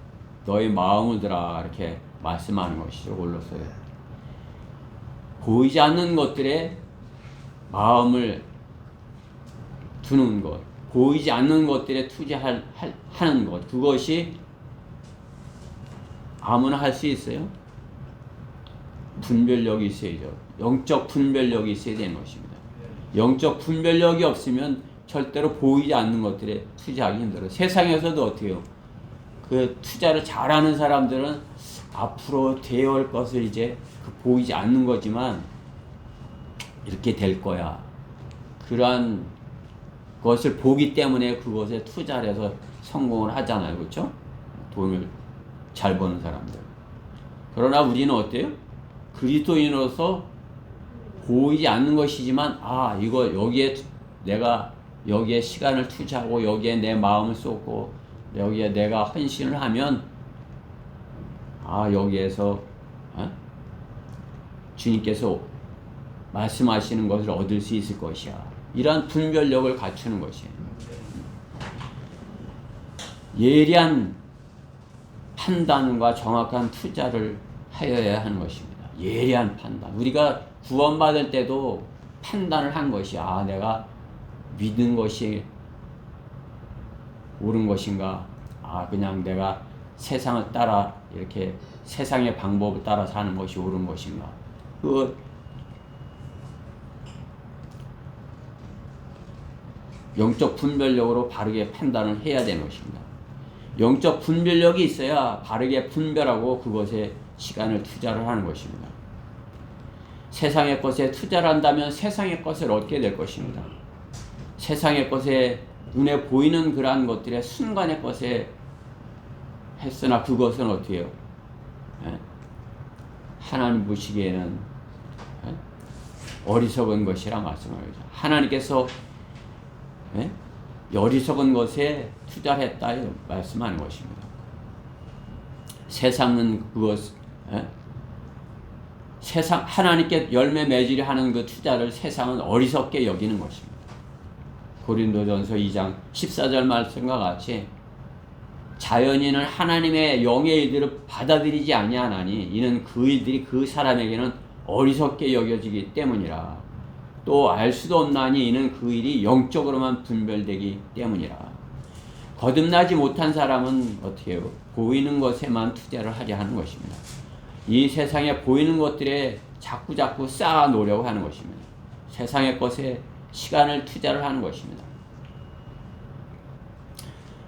너의 마음을 들어, 이렇게 말씀하는 것이죠. 골로새에 보이지 않는 것들에 마음을 두는 것, 보이지 않는 것들에 투자하는 것, 그것이 아무나 할 수 있어요? 분별력이 있어야죠. 영적 분별력이 있어야 되는 것입니다. 영적 분별력이 없으면 절대로 보이지 않는 것들에 투자하기 힘들어요. 세상에서도 어떻게 해요? 그 투자를 잘하는 사람들은 앞으로 되어올 것을 이제 보이지 않는 거지만 이렇게 될 거야. 그러한 것을 보기 때문에 그것에 투자를 해서 성공을 하잖아요. 그렇죠? 돈을 잘 버는 사람들. 그러나 우리는 어때요? 그리스도인으로서 보이지 않는 것이지만 이거 내가 여기에 시간을 투자하고 여기에 내 마음을 쏟고 여기에 내가 헌신을 하면 여기에서 주님께서 말씀하시는 것을 얻을 수 있을 것이야. 이러한 분별력을 갖추는 것이에요. 예리한 판단과 정확한 투자를 하여야 하는 것입니다. 예리한 판단. 우리가 구원받을 때도 판단을 한 것이 내가 믿는 것이 옳은 것인가, 그냥 내가 세상을 따라 이렇게 세상의 방법을 따라 사는 것이 옳은 것인가. 영적 분별력으로 바르게 판단을 해야 되는 것입니다. 영적 분별력이 있어야 바르게 분별하고 그것에 시간을 투자를 하는 것입니다. 세상의 것에 투자를 한다면 세상의 것을 얻게 될 것입니다. 세상의 것에 눈에 보이는 그러한 것들의 순간의 것에 했으나 그것은 어떻게 해요? 하나님 보시기에는 어리석은 것이라 말씀하죠. 하나님께서 어리석은 것에 투자를 했다 말씀하는 것입니다. 세상은 하나님께 열매 맺으려 하는 그 투자를 세상은 어리석게 여기는 것입니다. 고린도전서 2장 14절 말씀과 같이 자연인은 하나님의 영의 일들을 받아들이지 아니하나니 이는 그 일들이 그 사람에게는 어리석게 여겨지기 때문이라. 또 알 수도 없나니 이는 그 일이 영적으로만 분별되기 때문이라. 거듭나지 못한 사람은 어떻게 해요? 보이는 것에만 투자를 하려 하는 것입니다. 이 세상에 보이는 것들에 자꾸 쌓아 놓으려고 하는 것입니다. 세상의 것에 시간을 투자를 하는 것입니다.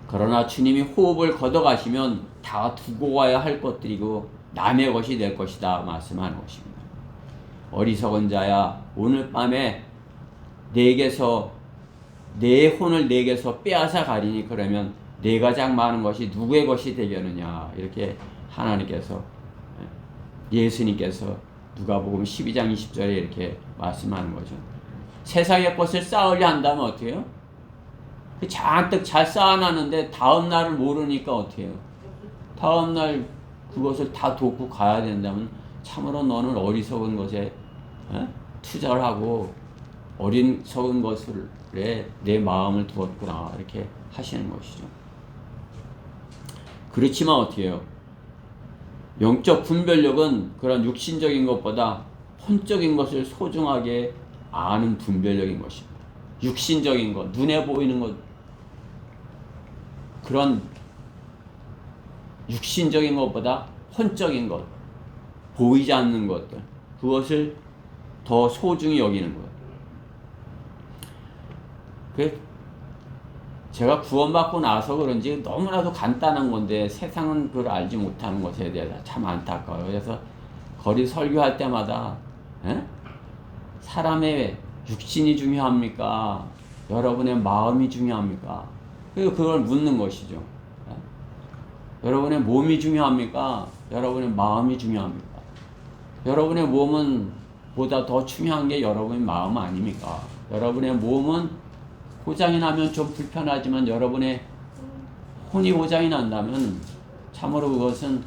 그러나 주님이 호흡을 걷어가시면 다 두고 가야 할 것들이고 남의 것이 될 것이다 말씀하는 것입니다. 어리석은 자야, 오늘 밤에 내게서 내 혼을 내게서 빼앗아 가리니 그러면 내 가장 많은 것이 누구의 것이 되겠느냐, 이렇게 하나님께서 예수님께서 누가복음 12장 20절에 이렇게 말씀하는 거죠. 세상의 것을 쌓으려 한다면 어떻게 해요? 잔뜩 잘 쌓아놨는데 다음 날을 모르니까 어떻게 해요? 다음 날 그것을 다 돕고 가야 된다면 참으로 너는 어리석은 것에 투자를 하고 어리석은 것에 내 마음을 두었구나 이렇게 하시는 것이죠. 그렇지만 어떻게 해요? 영적 분별력은 그런 육신적인 것보다 혼적인 것을 소중하게 아는 분별력인 것입니다. 육신적인 것, 눈에 보이는 것, 그런 육신적인 것보다 혼적인 것, 보이지 않는 것들, 그것을 더 소중히 여기는 거예요. 제가 구원받고 나서 그런지 너무나도 간단한 건데 세상은 그걸 알지 못하는 것에 대해서 참 안타까워요. 그래서 거리 설교할 때마다 사람의 육신이 중요합니까? 여러분의 마음이 중요합니까? 그걸 묻는 것이죠. 여러분의 몸이 중요합니까? 여러분의 마음이 중요합니까? 여러분의 몸은 보다 더 중요한 게 여러분의 마음 아닙니까? 여러분의 몸은 고장이 나면 좀 불편하지만 여러분의 혼이 고장이 난다면 참으로 그것은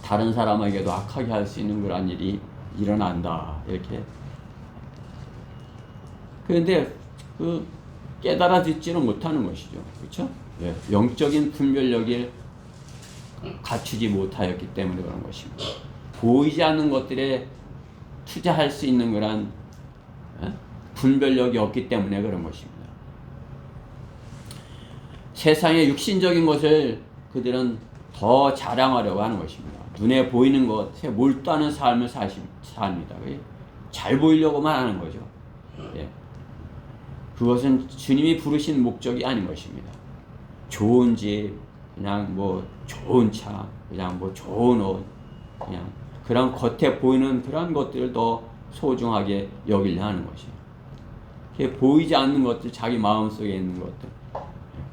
다른 사람에게도 악하게 할 수 있는 그런 일이 일어난다 이렇게. 그런데 그 깨달아 듣지는 못하는 것이죠. 그렇죠? 예, 영적인 분별력을 갖추지 못하였기 때문에 그런 것입니다. 보이지 않는 것들에 투자할 수 있는 그런 분별력이 없기 때문에 그런 것입니다. 세상의 육신적인 것을 그들은 더 자랑하려고 하는 것입니다. 눈에 보이는 것에 몰두하는 삶을 삽니다. 잘 보이려고만 하는 거죠. 예. 그것은 주님이 부르신 목적이 아닌 것입니다. 좋은 집, 그냥 뭐 좋은 차, 그냥 뭐 좋은 옷, 그냥 그런 겉에 보이는 그런 것들을 더 소중하게 여기려 하는 것이에요. 보이지 않는 것들, 자기 마음속에 있는 것들,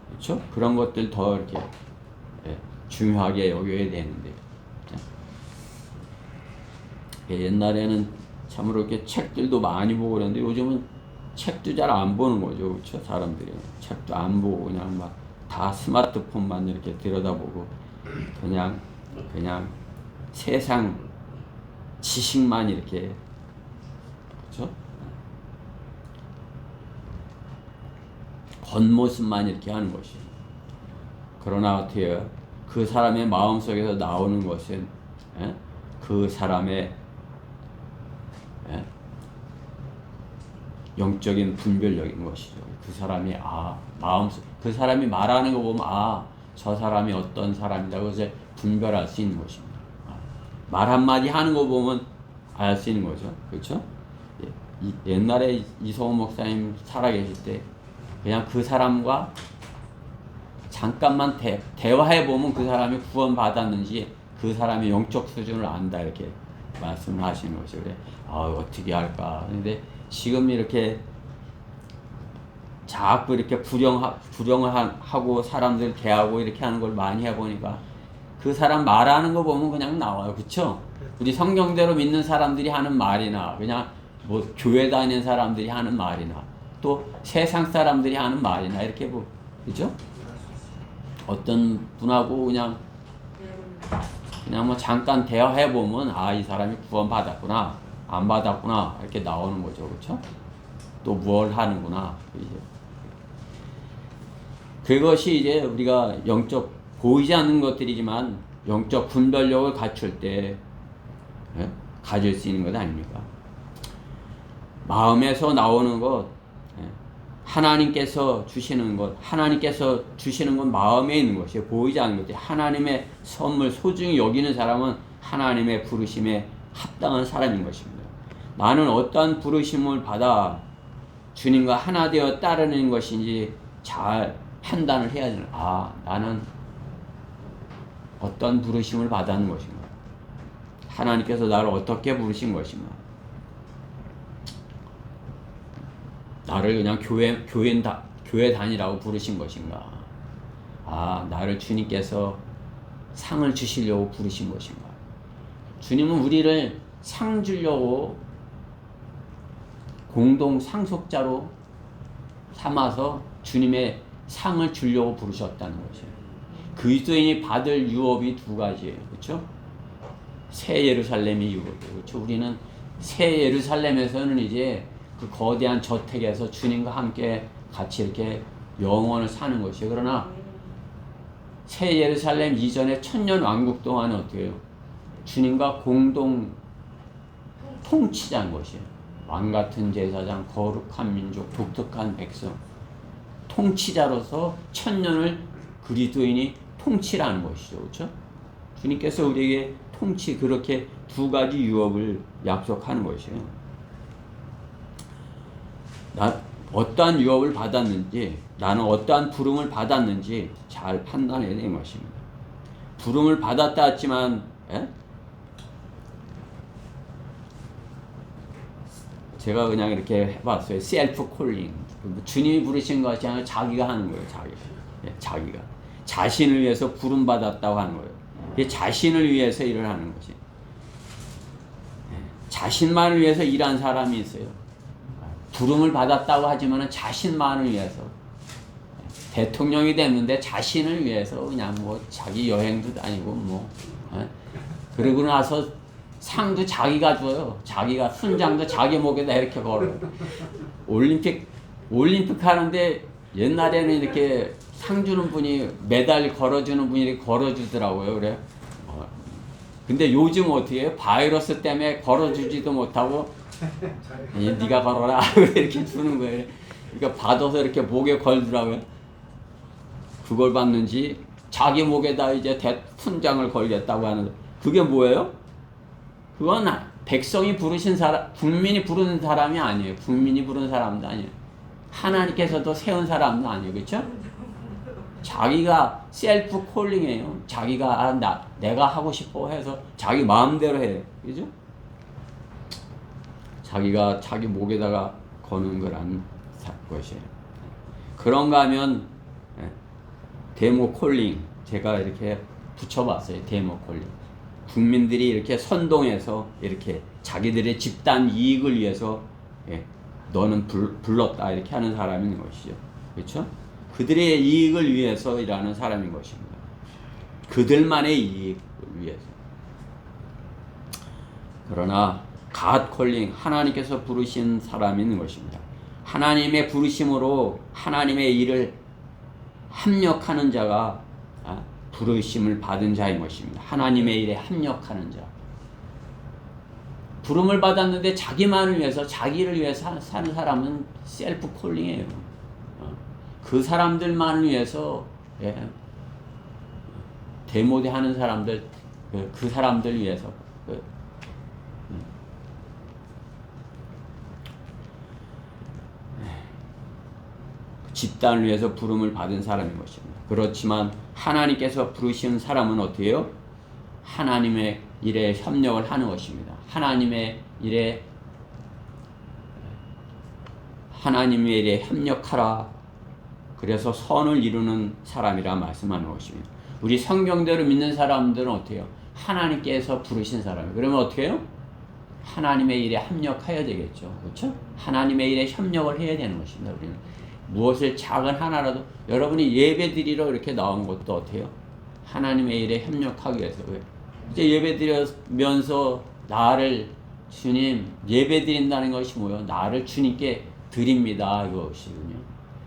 그렇죠? 그런 것들 더 이렇게 중요하게 여겨야 되는데, 옛날에는 참으로 이렇게 책들도 많이 보고 그랬는데 요즘은 책도 잘 안 보는 거죠, 그렇죠? 사람들이 책도 안 보고 그냥 막 다 스마트폰만 이렇게 들여다보고 그냥 세상 지식만 이렇게, 그렇죠? 겉모습만 이렇게 하는 것이에요. 그러나 어떻게 해요? 그 사람의 마음속에서 나오는 것은 그 사람의 영적인 분별력인 것이죠. 그 사람이 마음속, 그 사람이 말하는 거 보면 저 사람이 어떤 사람이다 그것을 분별할 수 있는 것입니다. 말 한마디 하는 거 보면 알 수 있는 거죠. 그렇죠? 옛날에 이성호 목사님 살아계실 때 그냥 그 사람과 잠깐만 대화해 보면 그 사람이 구원 받았는지 그 사람의 영적 수준을 안다 이렇게 말씀을 하시는 거죠. 그래, 어떻게 할까? 근데 지금 이렇게 자꾸 이렇게 구령을 하고 사람들 대하고 이렇게 하는 걸 많이 해보니까 그 사람 말하는 거 보면 그냥 나와요. 그쵸? 우리 성경대로 믿는 사람들이 하는 말이나 그냥 뭐 교회 다니는 사람들이 하는 말이나 또 세상 사람들이 하는 말이나 이렇게 그죠? 어떤 분하고 그냥 뭐 잠깐 대화해 보면 이 사람이 구원 받았구나 안 받았구나 이렇게 나오는 거죠. 그렇죠? 또 뭘 하는구나. 그것이 이제 우리가 영적 보이지 않는 것들이지만 영적 분별력을 갖출 때 가질 수 있는 것 아닙니까? 마음에서 나오는 것, 하나님께서 주시는 것, 하나님께서 주시는 건 마음에 있는 것이에요. 보이지 않는 것이 하나님의 선물, 소중히 여기는 사람은 하나님의 부르심에 합당한 사람인 것입니다. 나는 어떠한 부르심을 받아 주님과 하나 되어 따르는 것인지 잘 판단을 해야 되는. 나는 어떤 부르심을 받았는 것인가? 하나님께서 나를 어떻게 부르신 것인가? 나를 그냥 교회 다니라고 부르신 것인가? 나를 주님께서 상을 주시려고 부르신 것인가. 주님은 우리를 상 주려고 공동 상속자로 삼아서 주님의 상을 주려고 부르셨다는 것이에요. 그리스도인이 받을 유업이 두 가지예요. 그렇죠? 새 예루살렘이 유업이에요. 그렇죠? 우리는 새 예루살렘에서는 이제 그 거대한 저택에서 주님과 함께 같이 이렇게 영원을 사는 것이에요. 그러나 새 예루살렘 이전에 천년 왕국 동안은 어떻게 해요? 주님과 공동 통치자인 것이에요. 왕같은 제사장, 거룩한 민족, 독특한 백성, 통치자로서 천년을 그리스도인이 통치라는 것이죠. 그렇죠? 주님께서 우리에게 통치, 그렇게 두 가지 유업을 약속하는 것이에요. 어떠한 유업을 받았는지, 나는 어떠한 부름을 받았는지 잘 판단해야 되는 것입니다. 부름을 받았다 했지만, 제가 그냥 이렇게 해봤어요. 셀프 콜링. 주님이 부르신 것이 아니라 자기가 하는 거예요. 자기가. 자신을 위해서 부름받았다고 하는 거예요. 자신을 위해서 일을 하는 것이. 자신만을 위해서 일한 사람이 있어요. 부름을 받았다고 하지만 자신만을 위해서. 대통령이 됐는데 자신을 위해서 그냥 뭐 자기 여행도 다니고 그러고 나서 상도 자기가 줘요. 자기가 순장도 자기 목에다 이렇게 걸어요. 올림픽 하는데 옛날에는 이렇게 상 주는 분이 메달 걸어주는 분이 이렇게 걸어주더라고요. 그래. 근데 요즘 어떻게 해요? 바이러스 때문에 걸어주지도 못하고 네가 걸어라 이렇게 주는 거예요. 그러니까 받아서 이렇게 목에 걸더라고요. 그걸 받는지 자기 목에다 이제 순장을 걸겠다고 하는, 그게 뭐예요? 그건 백성이 부르신 사람, 국민이 부르는 사람이 아니에요. 국민이 부르는 사람도 아니에요. 하나님께서도 세운 사람도 아니에요. 그렇죠? 자기가 셀프 콜링이에요. 자기가 내가 하고 싶어 해서 자기 마음대로 해요. 그죠? 자기가 자기 목에다가 거는 거라는 것이에요. 그런가 하면 데모 콜링, 제가 이렇게 붙여봤어요. 데모 콜링. 국민들이 이렇게 선동해서 이렇게 자기들의 집단 이익을 위해서 너는 불렀다 이렇게 하는 사람인 것이죠. 그렇죠? 그들의 이익을 위해서 일하는 사람인 것입니다. 그들만의 이익을 위해서. 그러나 God calling, 하나님께서 부르신 사람인 것입니다. 하나님의 부르심으로 하나님의 일을 합력하는 자가 부르심을 받은 자인 것입니다. 하나님의 일에 합력하는 자. 부름을 받았는데 자기만을 위해서, 자기를 위해서 사는 사람은 셀프 콜링이에요. 그 사람들만을 위해서 데모대 하는 사람들, 그 사람들 위해서 집단을 위해서 부름을 받은 사람인 것입니다. 그렇지만 하나님께서 부르신 사람은 어떻게 해요? 하나님의 일에 협력을 하는 것입니다. 하나님의 일에 협력하라. 그래서 선을 이루는 사람이라 말씀하는 것입니다. 우리 성경대로 믿는 사람들은 어떻게 해요? 하나님께서 부르신 사람이에요. 그러면 어떻게 해요? 하나님의 일에 합력해야 되겠죠. 그렇죠? 하나님의 일에 협력을 해야 되는 것입니다. 우리는 무엇을 작은 하나라도, 여러분이 예배 드리러 이렇게 나온 것도 어떻게 해요? 하나님의 일에 협력하기 위해서. 왜? 이제 예배 드리면서 나를 주님, 예배 드린다는 것이 뭐예요? 나를 주님께 드립니다. 이것이군요.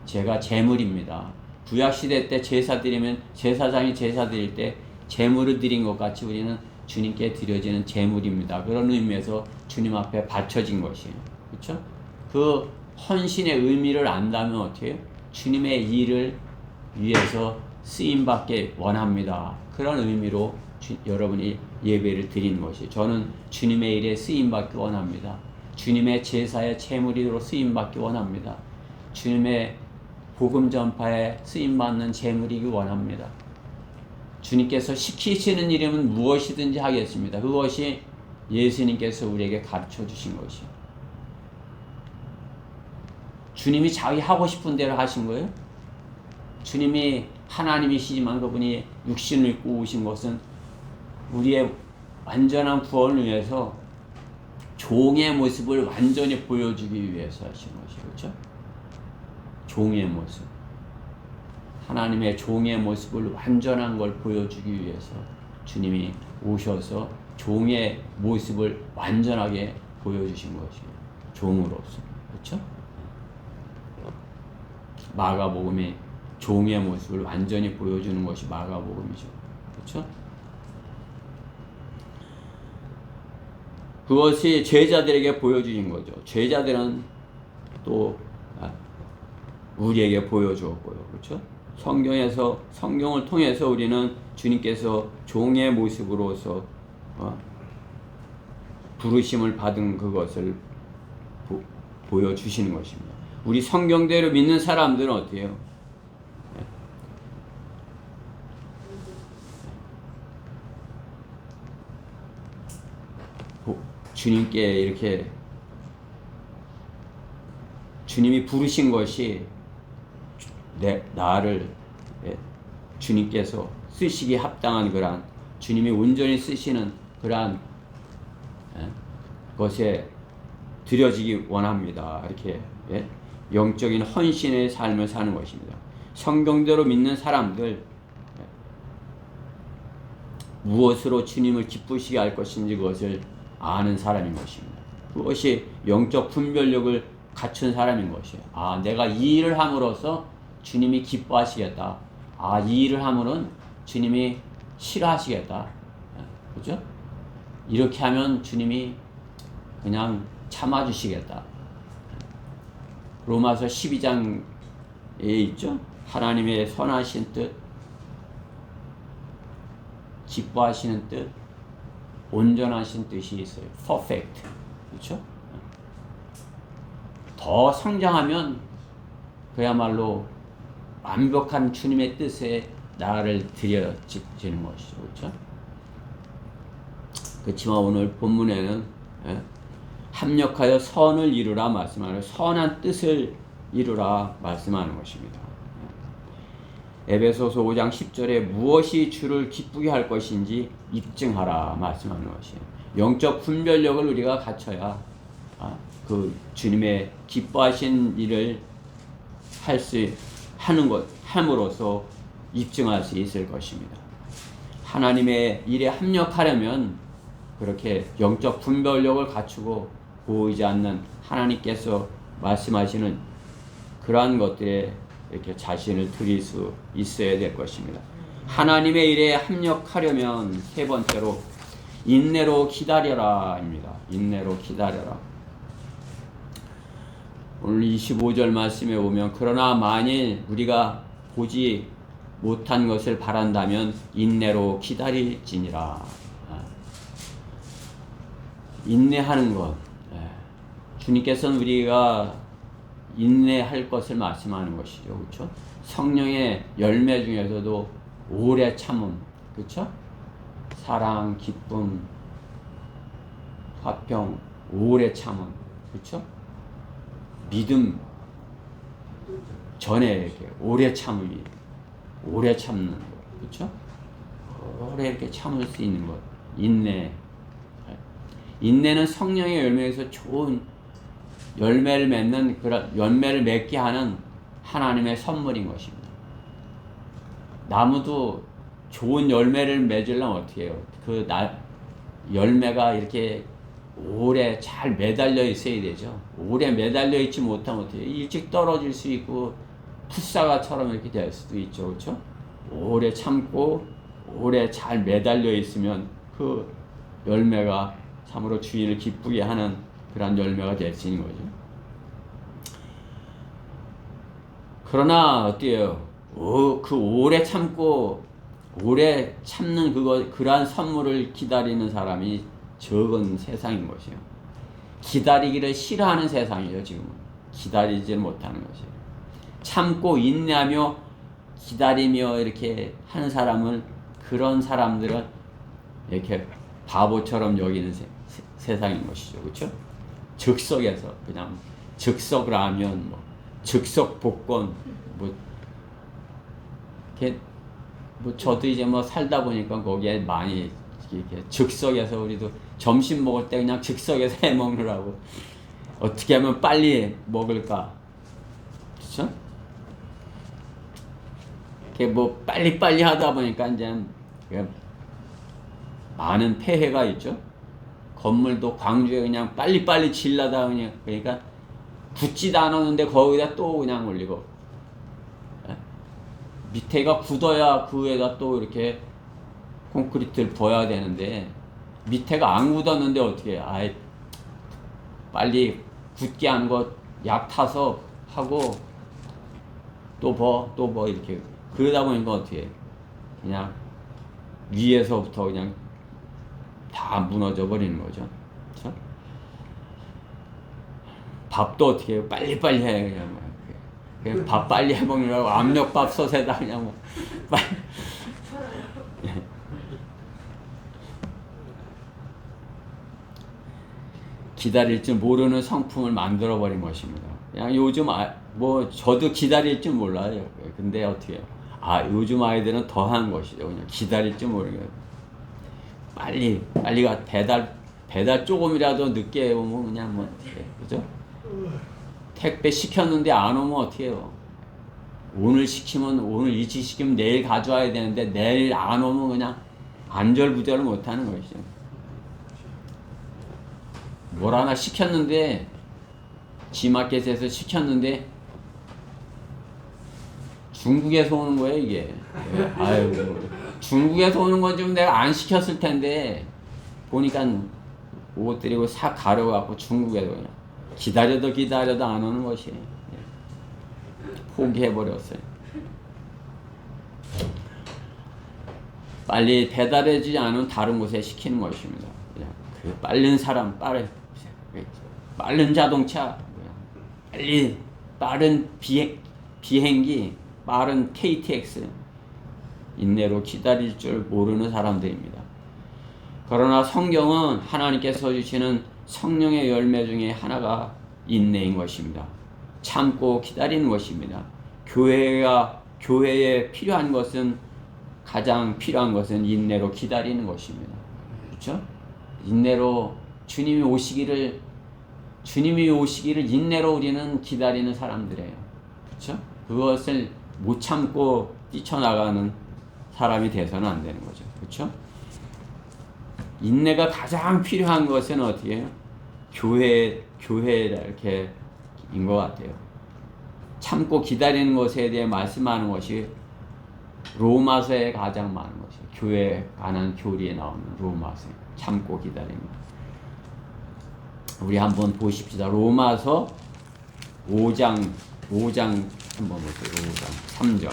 제가 제물입니다. 구약시대 때 제사 드리면 제사장이 제사 드릴 때 제물을 드린 것 같이 우리는 주님께 드려지는 제물입니다. 그런 의미에서 주님 앞에 바쳐진 것이에요. 그렇죠? 그 헌신의 의미를 안다면 어떻게 해요? 주님의 일을 위해서 쓰임받게 원합니다. 그런 의미로 여러분이 예배를 드리는 것이, 저는 주님의 일에 쓰임받기 원합니다. 주님의 제사의 제물로 쓰임받기 원합니다. 주님의 복음 전파에 쓰임받는 제물이기 원합니다. 주님께서 시키시는 일이면 무엇이든지 하겠습니다. 그것이 예수님께서 우리에게 가르쳐 주신 것이에요. 주님이 자기 하고 싶은 대로 하신 거예요. 주님이 하나님이시지만 그분이 육신을 입고 오신 것은 우리의 완전한 구원을 위해서 종의 모습을 완전히 보여주기 위해서 하신 것이죠. 그렇죠? 종의 모습. 하나님의 종의 모습을 완전한 걸 보여주기 위해서 주님이 오셔서 종의 모습을 완전하게 보여주신 것이에요. 종으로서. 그렇죠? 마가복음이 종의 모습을 완전히 보여주는 것이 마가복음이죠. 그렇죠? 그것이 제자들에게 보여주신 거죠. 제자들은 또 우리에게 보여주었고요. 그렇죠? 성경을 통해서 우리는 주님께서 종의 모습으로서 부르심을 받은 그것을 보여주시는 것입니다. 우리 성경대로 믿는 사람들은 어떻게 해요? 주님께 이렇게 주님이 부르신 것이 나를 주님께서 쓰시기 합당한 그러한 주님이 온전히 쓰시는 그러한 것에 드려지기 원합니다. 이렇게 영적인 헌신의 삶을 사는 것입니다. 성경대로 믿는 사람들 무엇으로 주님을 기쁘시게 할 것인지 그것을 아는 사람인 것입니다. 그것이 영적 분별력을 갖춘 사람인 것이에요. 내가 이 일을 함으로써 주님이 기뻐하시겠다. 이 일을 함으로는 주님이 싫어하시겠다. 그죠? 이렇게 하면 주님이 그냥 참아주시겠다. 로마서 12장에 있죠? 하나님의 선하신 뜻, 기뻐하시는 뜻, 온전하신 뜻이 있어요. perfect. 그렇죠? 더 성장하면 그야말로 완벽한 주님의 뜻에 나를 드려지는 것이죠. 그렇죠? 그렇지만 오늘 본문에는 합력하여 선을 이루라 말씀하는 선한 뜻을 이루라 말씀하는 것입니다. 에베소서 5장 10절에 무엇이 주를 기쁘게 할 것인지 입증하라 말씀하는 것이에요. 영적 분별력을 우리가 갖춰야 그 주님의 기뻐하신 일을 함으로써 입증할 수 있을 것입니다. 하나님의 일에 합력하려면 그렇게 영적 분별력을 갖추고 보이지 않는 하나님께서 말씀하시는 그러한 것들에 이렇게 자신을 드릴 수 있어야 될 것입니다. 하나님의 일에 합력하려면 세 번째로 인내로 기다려라입니다. 인내로 기다려라. 오늘 25절 말씀에 보면 그러나 만일 우리가 보지 못한 것을 바란다면 인내로 기다릴지니라. 인내하는 것. 주님께서는 우리가 인내할 것을 말씀하는 것이죠. 그렇죠? 성령의 열매 중에서도 오래 참음. 그렇죠? 사랑, 기쁨, 화평, 오래 참음. 그렇죠? 믿음 전에 이렇게 오래 참음이 오래 참는 것. 그렇죠? 오래 이렇게 참을 수 있는 것. 인내. 인내는 성령의 열매에서 좋은 열매를 맺는 그런 열매를 맺게 하는 하나님의 선물인 것입니다. 나무도 좋은 열매를 맺으려면 어떻게 해요? 그 열매가 이렇게 오래 잘 매달려 있어야 되죠. 오래 매달려 있지 못하면 어떻게 해요? 일찍 떨어질 수 있고 풋사과처럼 이렇게 될 수도 있죠. 그렇죠? 오래 참고 오래 잘 매달려 있으면 그 열매가 참으로 주인을 기쁘게 하는 그런 열매가 될 수 있는 거죠. 그러나 어때요? 그 오래 참고 오래 참는 그러한 선물을 기다리는 사람이 적은 세상인 것이에요. 기다리기를 싫어하는 세상이죠. 지금은 기다리지 못하는 것이에요. 참고 인내하며 기다리며 이렇게 하는 사람은 그런 사람들은 이렇게 바보처럼 여기는 세상인 것이죠. 그렇죠? 즉석에서 그냥 즉석 라면, 즉석 복권, 이렇게 뭐 저도 이제 뭐 살다 보니까 거기에 많이 이렇게 즉석에서 우리도 점심 먹을 때 그냥 즉석에서 해 먹느라고 어떻게 하면 빨리 먹을까, 그렇죠? 이렇게 뭐 빨리 하다 보니까 이제 많은 폐해가 있죠. 건물도 광주에 그냥 빨리 질러다 그냥 그러니까 굳지도 않았는데 거기다 또 그냥 올리고 밑에가 굳어야 그 위에다 또 이렇게 콘크리트를 부어야 되는데 밑에가 안 굳었는데 어떻게 해? 아이 빨리 굳게 하는 거 약 타서 하고 또 버 이렇게 그러다 보니까 어떻게 해? 그냥 위에서부터 그냥 다 무너져 버리는 거죠. 그렇죠? 밥도 어떻게 해요? 빨리 해 그냥 밥 빨리 해 먹느라고 압력밥솥에다 그냥 뭐 빨리 기다릴 줄 모르는 성품을 만들어 버린 것입니다. 그냥 요즘 뭐 저도 기다릴 줄 몰라요. 근데 어떻게 해요? 요즘 아이들은 더한 것이죠. 그냥 기다릴 줄 모르게 빨리가 배달 조금이라도 늦게 오면 그냥 뭐 어떻게 그죠? 택배 시켰는데 안 오면 어떻게 해요? 오늘 시키면 오늘 일찍 시키면 내일 가져와야 되는데 내일 안 오면 그냥 안절부절을 못 하는 것이죠. 뭘 하나 시켰는데 지마켓에서 시켰는데 중국에서 오는 거예요 이게. 아이고 중국에서 오는 건 좀 내가 안 시켰을 텐데 보니까 옷 드리고 싹 가려갖고 중국에서 그냥 기다려도 안 오는 것이 포기해버렸어요. 빨리 배달해주지 않은 다른 곳에 시키는 것입니다. 그 빠른 사람, 빠른 자동차, 빠른 비행기, 빠른 KTX, 인내로 기다릴 줄 모르는 사람들입니다. 그러나 성경은 하나님께서 주시는 성령의 열매 중에 하나가 인내인 것입니다. 참고 기다리는 것입니다. 교회에 필요한 것은 가장 필요한 것은 인내로 기다리는 것입니다. 그렇죠? 인내로 주님이 오시기를 인내로 우리는 기다리는 사람들이에요. 그렇죠? 그것을 못 참고 뛰쳐나가는 사람이 돼서는 안 되는 거죠. 그렇죠? 인내가 가장 필요한 것은 어떻게 해요? 교회 이렇게 인 것 같아요. 참고 기다리는 것에 대해 말씀하는 것이 로마서에 가장 많은 것이에요. 교회에 관한 교리에 나오는 로마서. 참고 기다리는 것. 우리 한번 보십시다. 로마서 5장 한번 보세요. 5장 3절.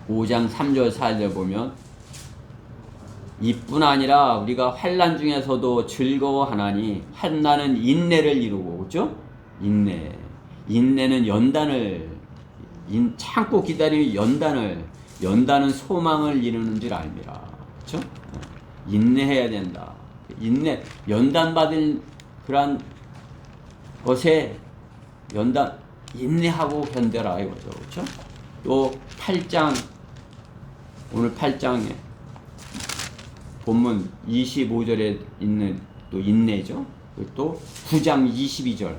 5장 3절 4절 보면 이뿐 아니라 우리가 환난 중에서도 즐거워하나니 환난은 인내를 이루고 그렇죠? 인내는 연단을 참고 기다리는 연단은 소망을 이루는 줄 알미라. 그렇죠? 인내해야 된다. 연단 받은 그런 것에 인내하고 견뎌라 이거죠. 그렇죠? 또 8장 오늘 8장에 본문 25절에 있는 또 인내죠. 또 9장 22절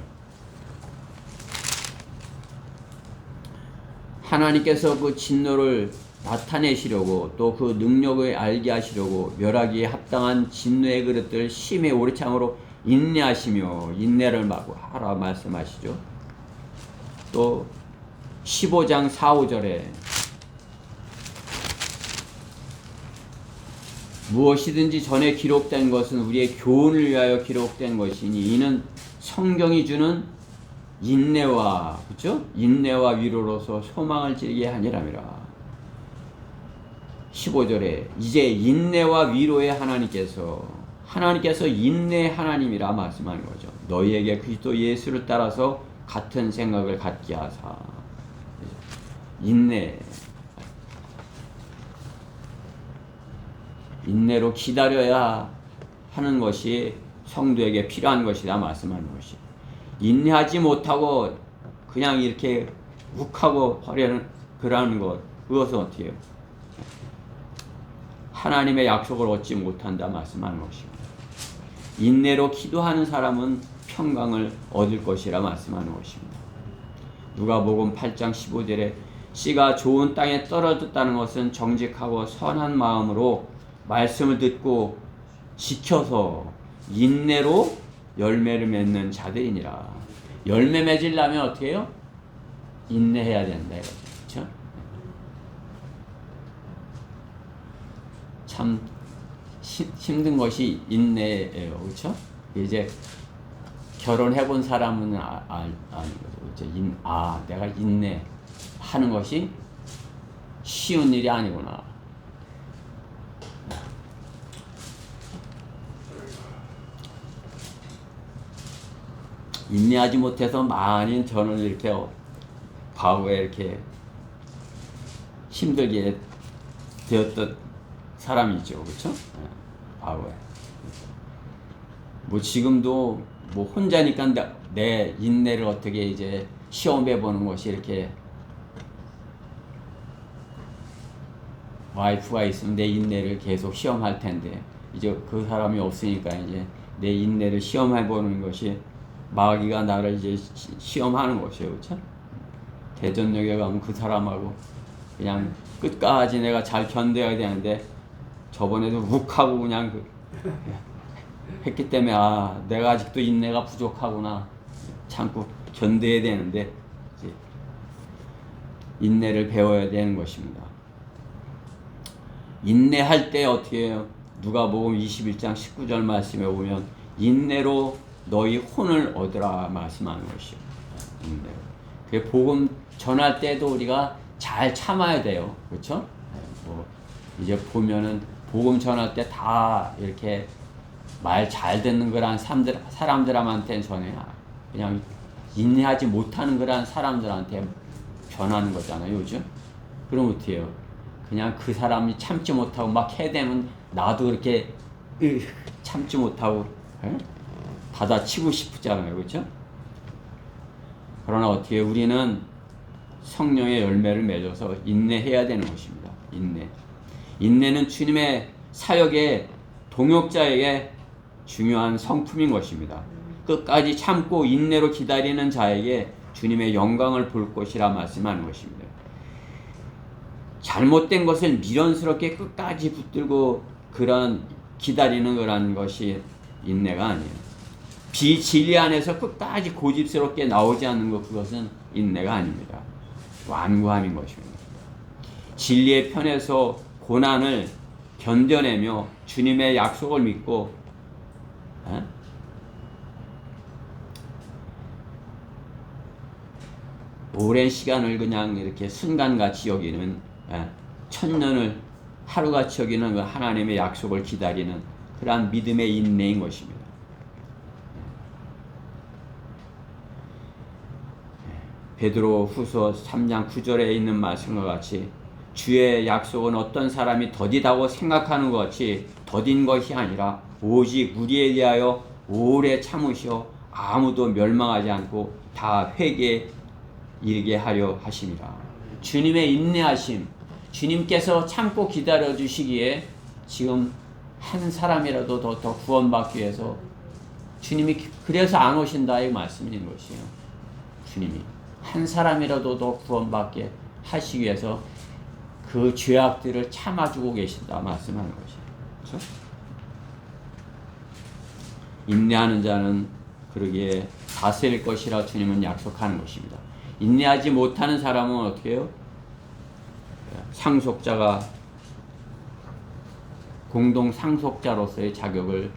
하나님께서 그 진노를 나타내시려고 또 그 능력을 알게 하시려고 멸하기에 합당한 진노의 그릇들 심히 오래 참으로 인내하시며 인내를 하라 말씀하시죠. 또 15장 4, 5절에 무엇이든지 전에 기록된 것은 우리의 교훈을 위하여 기록된 것이니 이는 성경이 주는 인내와 그렇죠? 인내와 위로로서 소망을 지르게 하니라미라. 15절에 이제 인내와 위로의 하나님께서 인내 하나님이라 말씀하는 거죠. 너희에게 그리스도 예수를 따라서 같은 생각을 갖게 하사. 인내로 기다려야 하는 것이 성도에게 필요한 것이다 말씀하는 것이. 인내하지 못하고 그냥 이렇게 욱하고 하려는 그러는 것, 그것은 어떻게 해요? 하나님의 약속을 얻지 못한다 말씀하는 것입니다. 인내로 기도하는 사람은 평강을 얻을 것이라 말씀하는 것입니다. 누가복음 8장 15절에 씨가 좋은 땅에 떨어졌다는 것은 정직하고 선한 마음으로 말씀을 듣고 지켜서 인내로 열매를 맺는 자들이니라. 열매 맺으려면 어떻게 해요? 인내해야 된다. 그렇죠? 참 힘든 것이 인내예요. 그렇죠? 이제 결혼해 본 사람은 아는 거죠. 그렇죠? 내가 인내하는 것이 쉬운 일이 아니구나. 인내하지 못해서 많이 저는 이렇게 과거에 이렇게 힘들게 되었던 사람이죠. 그렇죠? 과거에. 뭐 지금도 뭐 혼자니까 내 인내를 어떻게 이제 시험해 보는 것이 이렇게 와이프가 있으면 내 인내를 계속 시험할 텐데 이제 그 사람이 없으니까 이제 내 인내를 시험해 보는 것이 마귀가 나를 이제 시험하는 것이에요. 그렇죠? 대전역에 가면 그 사람하고 그냥 끝까지 내가 잘 견뎌야 되는데 저번에도 욱하고 그냥 했기 때문에 내가 아직도 인내가 부족하구나 참고 견뎌야 되는데 인내를 배워야 되는 것입니다. 인내할 때 어떻게 해요? 누가복음 21장 19절 말씀에 보면 인내로 너희 혼을 얻으라 말씀하는 것이요. 그 복음 전할 때도 우리가 잘 참아야 돼요. 그렇죠? 뭐 이제 보면은 복음 전할 때 다 이렇게 말 잘 듣는 거란 사람들한테 전해야 그냥 인내하지 못하는 거란 사람들한테 전하는 거잖아요. 요즘. 그럼 어떻게 해요? 그냥 그 사람이 참지 못하고 막 해대면 나도 그렇게 참지 못하고 받아치고 싶잖아요. 그렇죠? 그러나 어떻게 우리는 성령의 열매를 맺어서 인내해야 되는 것입니다. 인내는 주님의 사역의 동역자에게 중요한 성품인 것입니다. 끝까지 참고 인내로 기다리는 자에게 주님의 영광을 볼 것이라 말씀하는 것입니다. 잘못된 것을 미련스럽게 끝까지 붙들고 기다리는 그런 것이 인내가 아니에요. 비진리 안에서 끝까지 고집스럽게 나오지 않는 것, 그것은 인내가 아닙니다. 완고함인 것입니다. 진리의 편에서 고난을 견뎌내며 주님의 약속을 믿고 오랜 시간을 그냥 이렇게 순간같이 여기는 천년을 하루같이 여기는 그 하나님의 약속을 기다리는 그러한 믿음의 인내인 것입니다. 베드로 후서 3장 9절에 있는 말씀과 같이 주의 약속은 어떤 사람이 더디다고 생각하는 것 같이 더딘 것이 아니라 오직 우리에 대하여 오래 참으시어 아무도 멸망하지 않고 다 회개에 이르게 하려 하심이라. 주님의 인내하심, 주님께서 참고 기다려 주시기에 지금 한 사람이라도 더 구원받기 위해서 주님이 그래서 안 오신다 이 말씀인 것이에요. 주님이 한 사람이라도 더 구원받게 하시기 위해서 그 죄악들을 참아주고 계신다 말씀하는 것이에요. 그렇죠? 인내하는 자는 그러기에 다스릴 것이라 주님은 약속하는 것입니다. 인내하지 못하는 사람은 어떻게 해요? 상속자가 공동 상속자로서의 자격을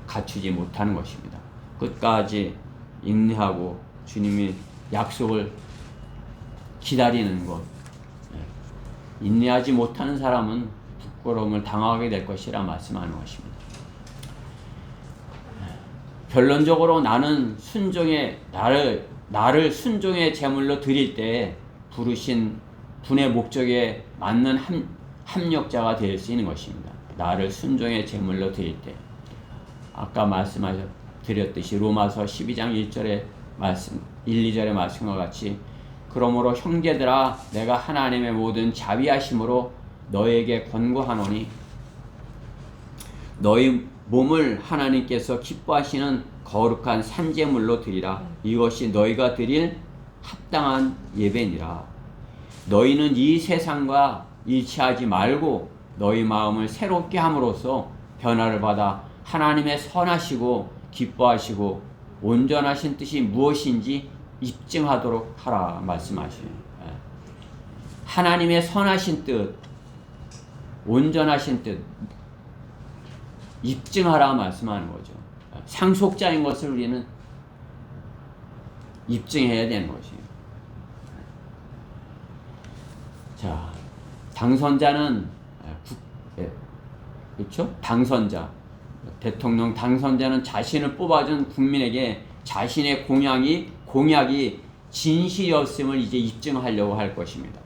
갖추지 못하는 것입니다. 끝까지 인내하고 주님이 약속을 기다리는 것. 인내하지 못하는 사람은 부끄러움을 당하게 될 것이라 말씀하는 것입니다. 결론적으로 나는 나를 순종의 제물로 드릴 때 부르신 분의 목적에 맞는 합력자가 될 수 있는 것입니다. 나를 순종의 제물로 드릴 때 아까 드렸듯이 로마서 12장 1절에 1, 2절의 말씀과 같이 그러므로 형제들아 내가 하나님의 모든 자비하심으로 너에게 권고하노니 너희 몸을 하나님께서 기뻐하시는 거룩한 산제물로 드리라. 이것이 너희가 드릴 합당한 예배니라. 너희는 이 세상과 일치하지 말고 너희 마음을 새롭게 함으로써 변화를 받아 하나님의 선하시고 기뻐하시고 온전하신 뜻이 무엇인지 입증하도록 하라 말씀하시네요. 하나님의 선하신 뜻, 온전하신 뜻 입증하라 말씀하는 거죠. 상속자인 것을 우리는 입증해야 되는 것이에요. 자, 당선자는 그렇죠? 당선자, 대통령 당선자는 자신을 뽑아준 국민에게 자신의 공약이 진실이었음을 이제 입증하려고 할 것입니다.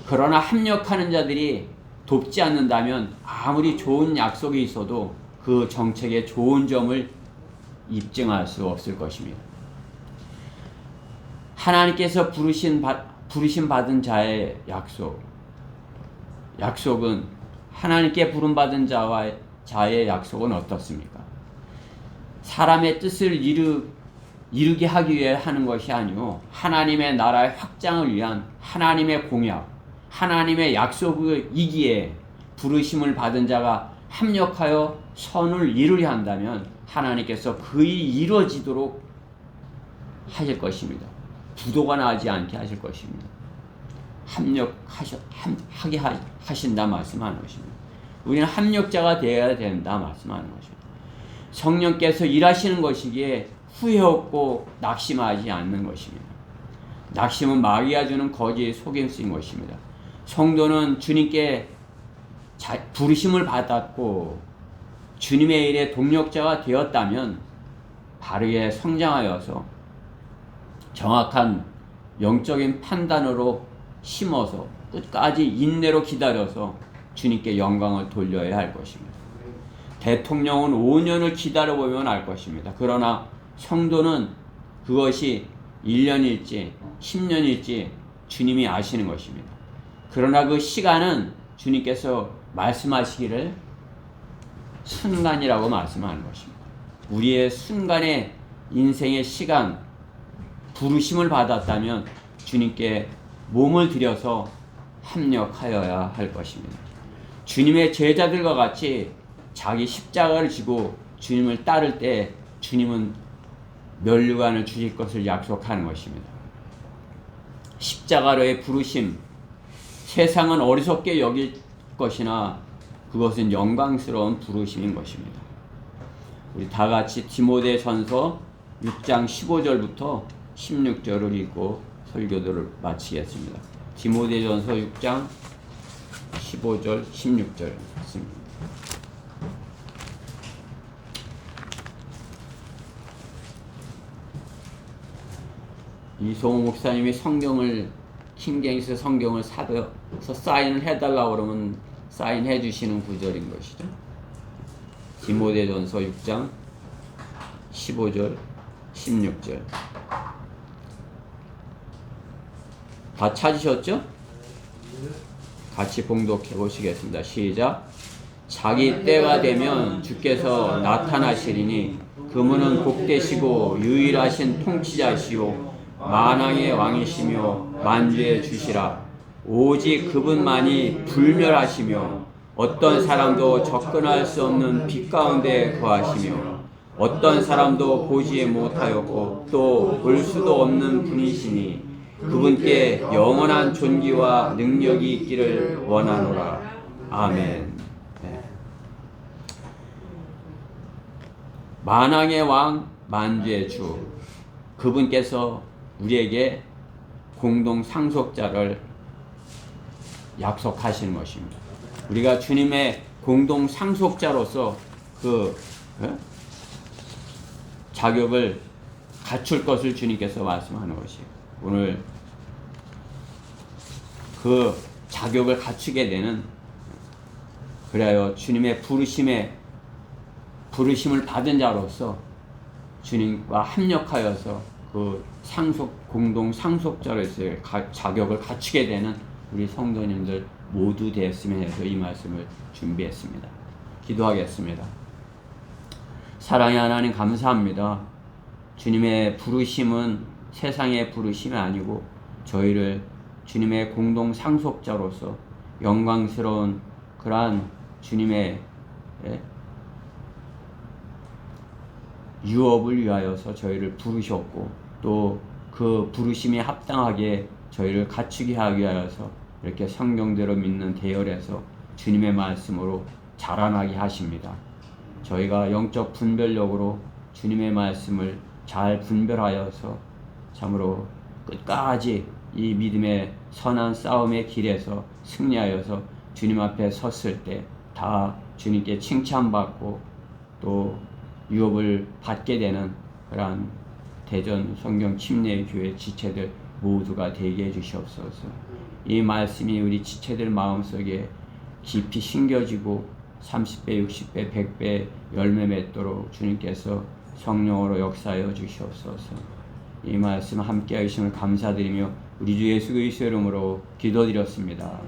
그러나 합력하는 자들이 돕지 않는다면 아무리 좋은 약속이 있어도 그 정책의 좋은 점을 입증할 수 없을 것입니다. 하나님께서 부르심 받은 자의 약속은 하나님께 부름받은 자의 약속은 어떻습니까? 사람의 뜻을 이루게 하기 위해 하는 것이 아니고 하나님의 나라의 확장을 위한 하나님의 공약, 하나님의 약속이기에 부르심을 받은 자가 합력하여 선을 이루려 한다면 하나님께서 그 일이 이루어지도록 하실 것입니다. 부도가 나지 않게 하실 것입니다. 하게 하신다 말씀하는 것입니다. 우리는 합력자가 되어야 된다 말씀하는 것입니다. 성령께서 일하시는 것이기에 후회 없고 낙심하지 않는 것입니다. 낙심은 마귀가 주는 거짓의 속임수인 것입니다. 성도는 주님께 부르심을 받았고 주님의 일에 동력자가 되었다면 바르게 성장하여서 정확한 영적인 판단으로 심어서 끝까지 인내로 기다려서 주님께 영광을 돌려야 할 것입니다. 대통령은 5년을 기다려보면 알 것입니다. 그러나 성도는 그것이 1년일지 10년일지 주님이 아시는 것입니다. 그러나 그 시간은 주님께서 말씀하시기를 순간이라고 말씀하는 것입니다. 우리의 순간의 인생의 시간, 부르심을 받았다면 주님께 몸을 들여서 합력하여야 할 것입니다. 주님의 제자들과 같이 자기 십자가를 지고 주님을 따를 때 주님은 면류관을 주실 것을 약속하는 것입니다. 십자가로의 부르심, 세상은 어리석게 여길 것이나 그것은 영광스러운 부르심인 것입니다. 우리 다 같이 디모데전서 6장 15절부터 16절을 읽고 설교들을 마치겠습니다. 디모데전서 6장 15절 16절 있습니다. 이송호 목사님이 킹제임스 성경을 사서 사인을 해달라고 그러면 사인해 주시는 구절인 것이죠. 디모데전서 6장 15절 16절 다 찾으셨죠? 같이 봉독해 보시겠습니다. 시작. 자기 때가 되면 주께서 나타나시리니 그분은 복되시고 유일하신 통치자시오 만왕의 왕이시며 만주의 주시라. 오직 그분만이 불멸하시며 어떤 사람도 접근할 수 없는 빛 가운데 거하시며 어떤 사람도 보지 못하였고 또 볼 수도 없는 분이시니 그분께 영원한 존귀와 능력이 있기를 원하노라. 아멘. 네. 만왕의 왕 만주의 주 그분께서 우리에게 공동 상속자를 약속하시는 것입니다. 우리가 주님의 공동 상속자로서 그 자격을 갖출 것을 주님께서 말씀하는 것이에요. 오늘 그 자격을 갖추게 되는 그래야 주님의 부르심을 받은 자로서 주님과 합력하여서 그 공동 상속자로서의 자격을 갖추게 되는 우리 성도님들 모두 되었으면 해서 이 말씀을 준비했습니다. 기도하겠습니다. 사랑의 하나님 감사합니다. 주님의 부르심은 세상의 부르심이 아니고 저희를 주님의 공동 상속자로서 영광스러운 그러한 주님의 유업을 위하여서 저희를 부르셨고 또 그 부르심에 합당하게 저희를 갖추게 하기 위하여서 이렇게 성경대로 믿는 대열에서 주님의 말씀으로 자라나게 하십니다. 저희가 영적 분별력으로 주님의 말씀을 잘 분별하여서 참으로 끝까지 이 믿음의 선한 싸움의 길에서 승리하여서 주님 앞에 섰을 때 다 주님께 칭찬받고 또 유업을 받게 되는 그러한 대전 성경 침례의 교회 지체들 모두가 되게 해주시옵소서. 이 말씀이 우리 지체들 마음속에 깊이 심겨지고 30배, 60배, 100배 열매 맺도록 주님께서 성령으로 역사하여 주시옵소서. 이 말씀 함께 하심을 감사드리며 우리 주 예수 그리스도의 이름으로 기도드렸습니다.